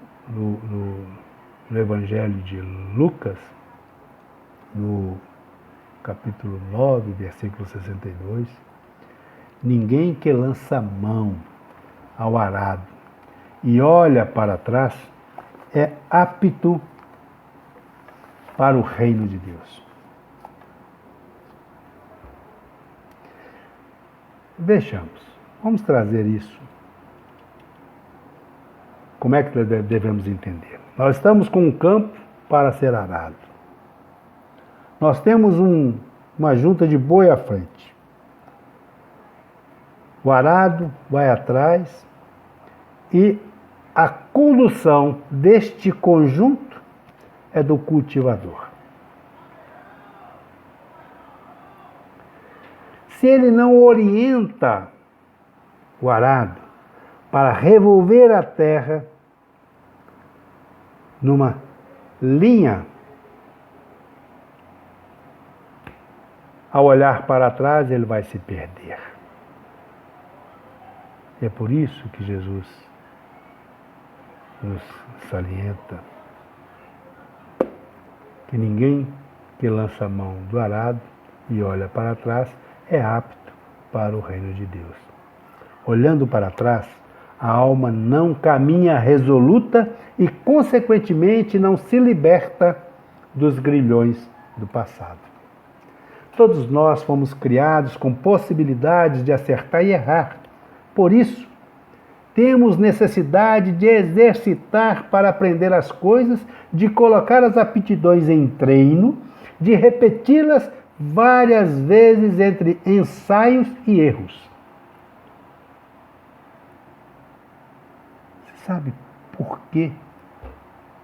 Evangelho de Lucas, no capítulo 9, versículo 62, ninguém que lança mão ao arado e olha para trás é apto para o reino de Deus. Vejamos, vamos trazer isso. Como é que devemos entender? Nós estamos com um campo para ser arado. Nós temos uma junta de boi à frente. O arado vai atrás e a condução deste conjunto é do cultivador. Se ele não orienta o arado para revolver a terra numa linha ao olhar para trás, ele vai se perder. É por isso que Jesus nos salienta que ninguém que lança a mão do arado e olha para trás é apto para o reino de Deus. Olhando para trás, a alma não caminha resoluta e, consequentemente, não se liberta dos grilhões do passado. Todos nós fomos criados com possibilidades de acertar e errar. Por isso, temos necessidade de exercitar para aprender as coisas, de colocar as aptidões em treino, de repeti-las várias vezes entre ensaios e erros. Você sabe por que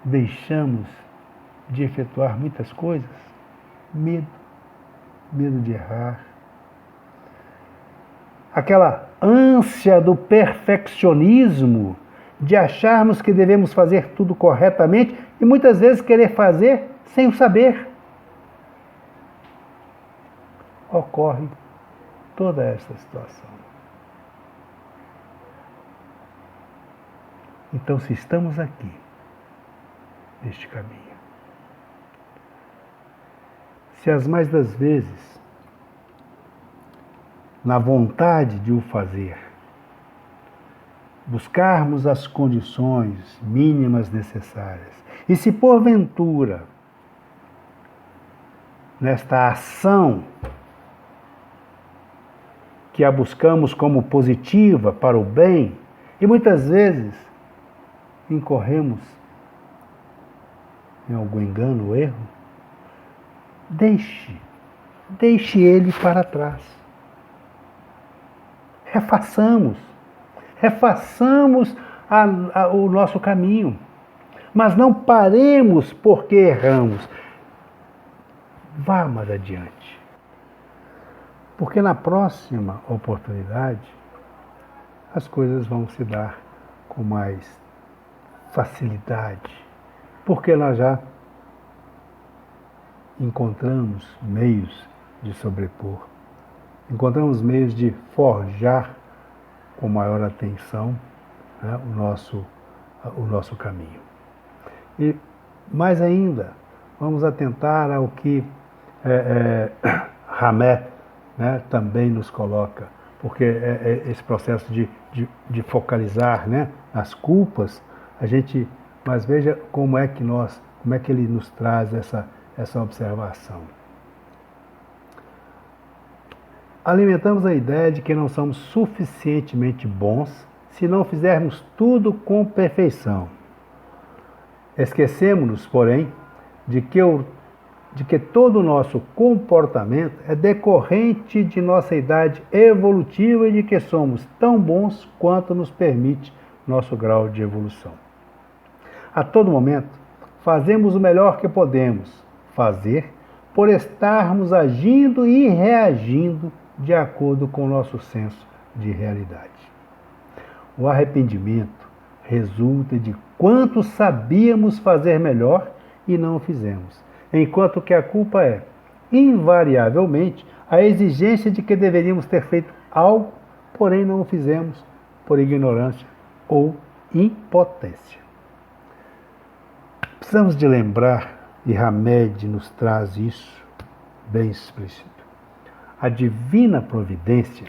deixamos de efetuar muitas coisas? Medo de errar. Aquela ânsia do perfeccionismo, de acharmos que devemos fazer tudo corretamente e muitas vezes querer fazer sem o saber. Ocorre toda essa situação. Então, se estamos aqui, neste caminho, se as mais das vezes, na vontade de o fazer, buscarmos as condições mínimas necessárias, e se porventura, nesta ação que a buscamos como positiva para o bem, e muitas vezes incorremos em algum engano ou erro, deixe ele para trás. Refaçamos o nosso caminho, mas não paremos porque erramos. Vá mais adiante, porque na próxima oportunidade as coisas vão se dar com mais facilidade, porque nós já encontramos meios de sobrepor, encontramos meios de forjar com maior atenção, né, o nosso caminho. E mais ainda, vamos atentar ao que Hamed, né, também nos coloca, porque esse processo de focalizar, né, as culpas, mas veja como é que ele nos traz essa observação. Alimentamos a ideia de que não somos suficientemente bons se não fizermos tudo com perfeição. Esquecemos-nos, porém, de que todo o nosso comportamento é decorrente de nossa idade evolutiva e de que somos tão bons quanto nos permite nosso grau de evolução. A todo momento, fazemos o melhor que podemos fazer por estarmos agindo e reagindo de acordo com o nosso senso de realidade. O arrependimento resulta de quanto sabíamos fazer melhor e não o fizemos, enquanto que a culpa é, invariavelmente, a exigência de que deveríamos ter feito algo, porém não o fizemos por ignorância ou impotência. Precisamos de lembrar, e Hamed nos traz isso bem explícito. A divina providência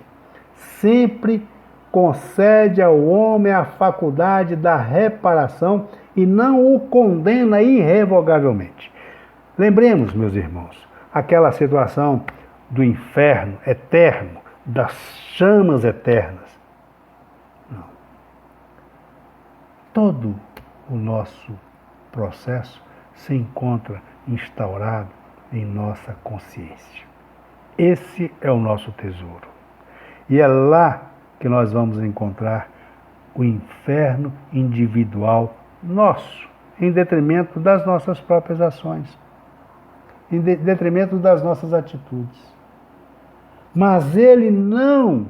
sempre concede ao homem a faculdade da reparação e não o condena irrevogavelmente. Lembremos, meus irmãos, aquela situação do inferno eterno, das chamas eternas. Não. Todo o nosso processo se encontra instaurado em nossa consciência. Esse é o nosso tesouro. E é lá que nós vamos encontrar o inferno individual nosso, em detrimento das nossas próprias ações, em detrimento das nossas atitudes. Mas ele não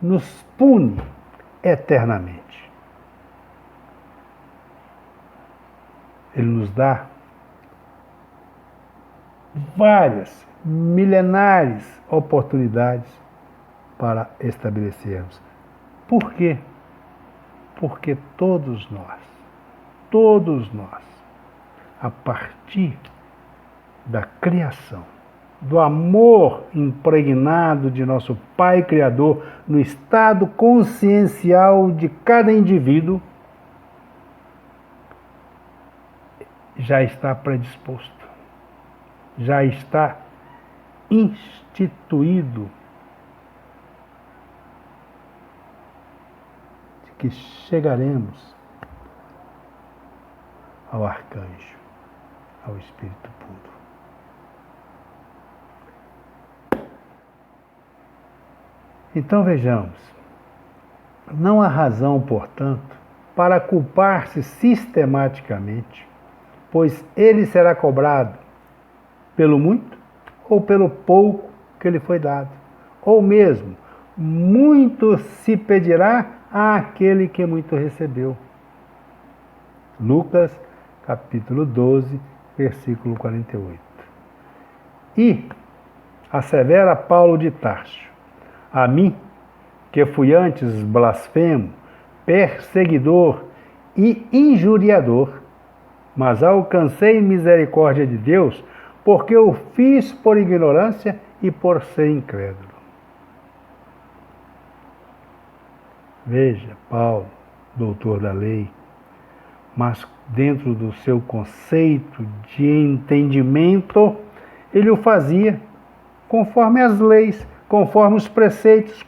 nos pune eternamente. Ele nos dá várias milenares oportunidades para estabelecermos. Por quê? Porque todos nós, a partir da criação, do amor impregnado de nosso Pai Criador no estado consciencial de cada indivíduo, já está predisposto, já está instituído de que chegaremos ao arcanjo, ao Espírito puro. Então vejamos, não há razão, portanto, para culpar-se sistematicamente, pois ele será cobrado pelo muito ou pelo pouco que lhe foi dado, ou mesmo muito se pedirá àquele que muito recebeu. Lucas, capítulo 12, versículo 48. E assevera Paulo de Tarso: a mim, que fui antes blasfemo, perseguidor e injuriador, mas alcancei misericórdia de Deus, porque o fiz por ignorância e por ser incrédulo. Veja, Paulo, doutor da lei, mas dentro do seu conceito de entendimento, ele o fazia conforme as leis, conforme os preceitos,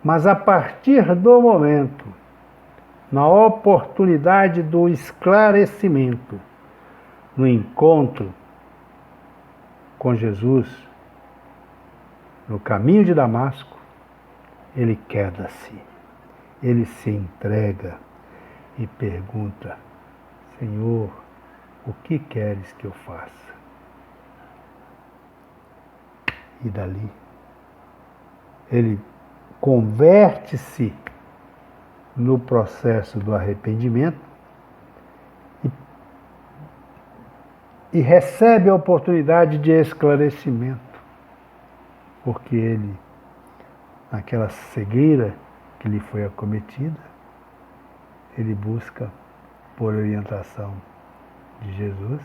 mas a partir do momento, na oportunidade do esclarecimento, no encontro com Jesus, no caminho de Damasco, ele queda-se, ele se entrega e pergunta: Senhor, o que queres que eu faça? E dali, ele converte-se no processo do arrependimento e recebe a oportunidade de esclarecimento, porque ele, naquela cegueira que lhe foi acometida, ele busca, por orientação de Jesus,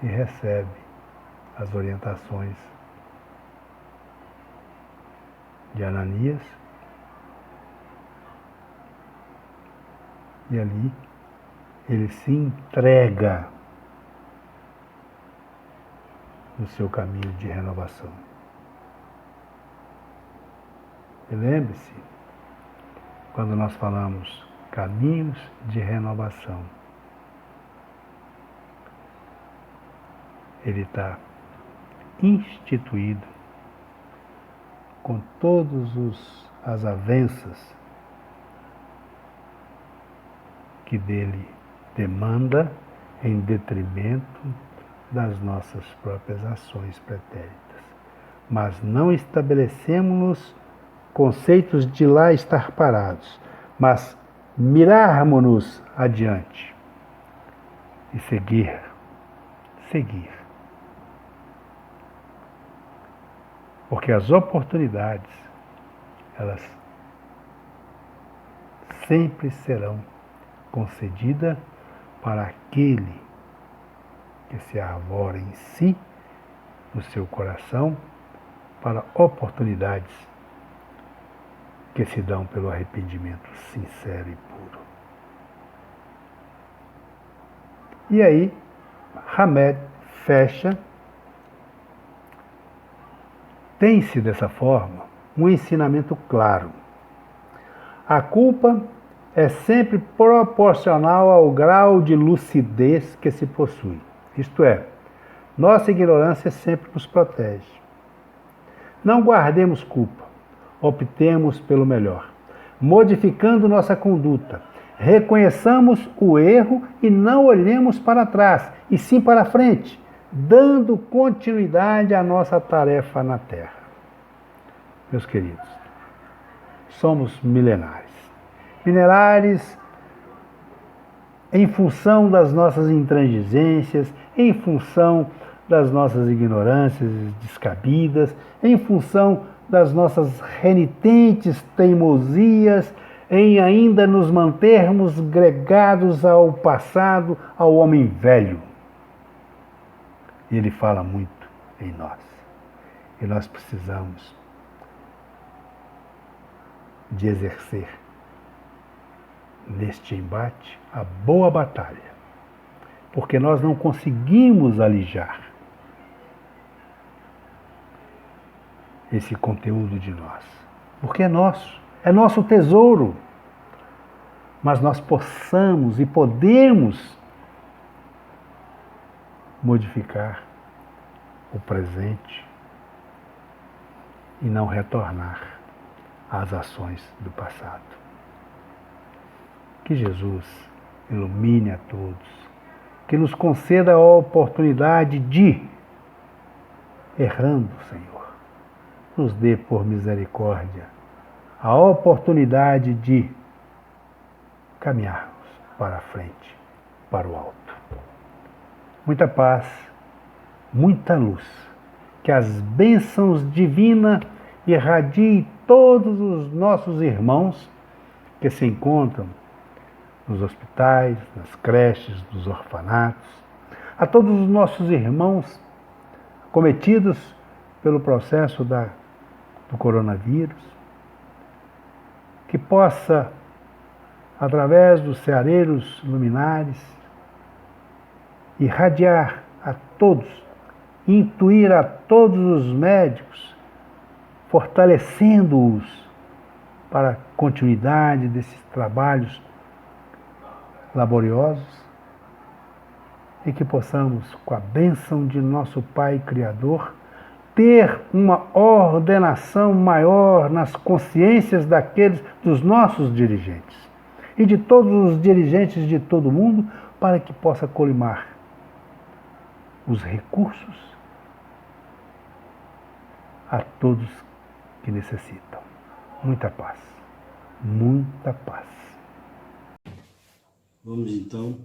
e recebe as orientações de Ananias, e ali ele se entrega no seu caminho de renovação. E lembre-se, quando nós falamos caminhos de renovação, ele está instituído com todas as avanças que dele demanda em detrimento das nossas próprias ações pretéritas. Mas não estabelecemos conceitos de lá estar parados, mas mirarmos-nos adiante e seguir. Porque as oportunidades, elas sempre serão concedidas para aquele que se arvora em si, no seu coração, para oportunidades que se dão pelo arrependimento sincero e puro. E aí, Hamed fecha. Tem-se dessa forma um ensinamento claro. A culpa é sempre proporcional ao grau de lucidez que se possui. Isto é, nossa ignorância sempre nos protege. Não guardemos culpa, optemos pelo melhor, modificando nossa conduta. Reconheçamos o erro e não olhemos para trás, e sim para frente, dando continuidade à nossa tarefa na Terra. Meus queridos, somos milenares. Milenares em função das nossas intransigências, em função das nossas ignorâncias descabidas, em função das nossas renitentes teimosias, em ainda nos mantermos gregados ao passado, ao homem velho. E ele fala muito em nós. E nós precisamos de exercer neste embate a boa batalha, porque nós não conseguimos alijar esse conteúdo de nós, porque é nosso tesouro, mas nós possamos e podemos modificar o presente e não retornar às ações do passado. Que Jesus ilumine a todos, que nos conceda a oportunidade de, errando, Senhor, nos dê por misericórdia a oportunidade de caminharmos para a frente, para o alto. Muita paz, muita luz, que as bênçãos divinas irradiem todos os nossos irmãos que se encontram nos hospitais, nas creches, nos orfanatos, a todos os nossos irmãos cometidos pelo processo do coronavírus, que possa, através dos ceareiros luminares, irradiar a todos, intuir a todos os médicos, fortalecendo-os para a continuidade desses trabalhos laboriosos e que possamos, com a bênção de nosso Pai Criador, ter uma ordenação maior nas consciências dos nossos dirigentes e de todos os dirigentes de todo o mundo, para que possa colimar os recursos a todos que necessitam. Muita paz, muita paz. Vamos então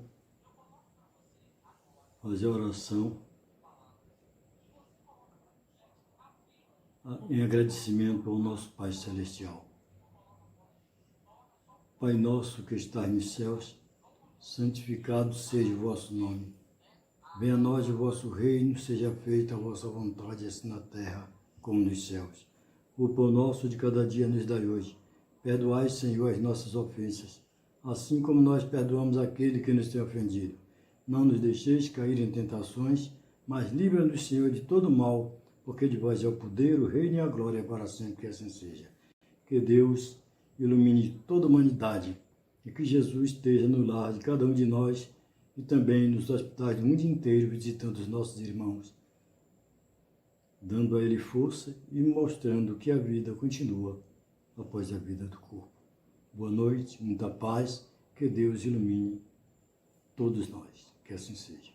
fazer a oração em agradecimento ao nosso Pai Celestial. Pai nosso que estás nos céus, santificado seja o vosso nome. Venha a nós o vosso reino, seja feita a vossa vontade, assim na terra como nos céus. O pão nosso de cada dia nos dai hoje. Perdoai, Senhor, as nossas ofensas, assim como nós perdoamos aquele que nos tem ofendido. Não nos deixeis cair em tentações, mas livra-nos, Senhor, de todo mal, porque de vós é o poder, o reino e a glória para sempre, que assim seja. Que Deus ilumine toda a humanidade e que Jesus esteja no lar de cada um de nós e também nos hospitais do mundo inteiro, visitando os nossos irmãos, dando a ele força e mostrando que a vida continua após a vida do corpo. Boa noite, muita paz, que Deus ilumine todos nós, que assim seja.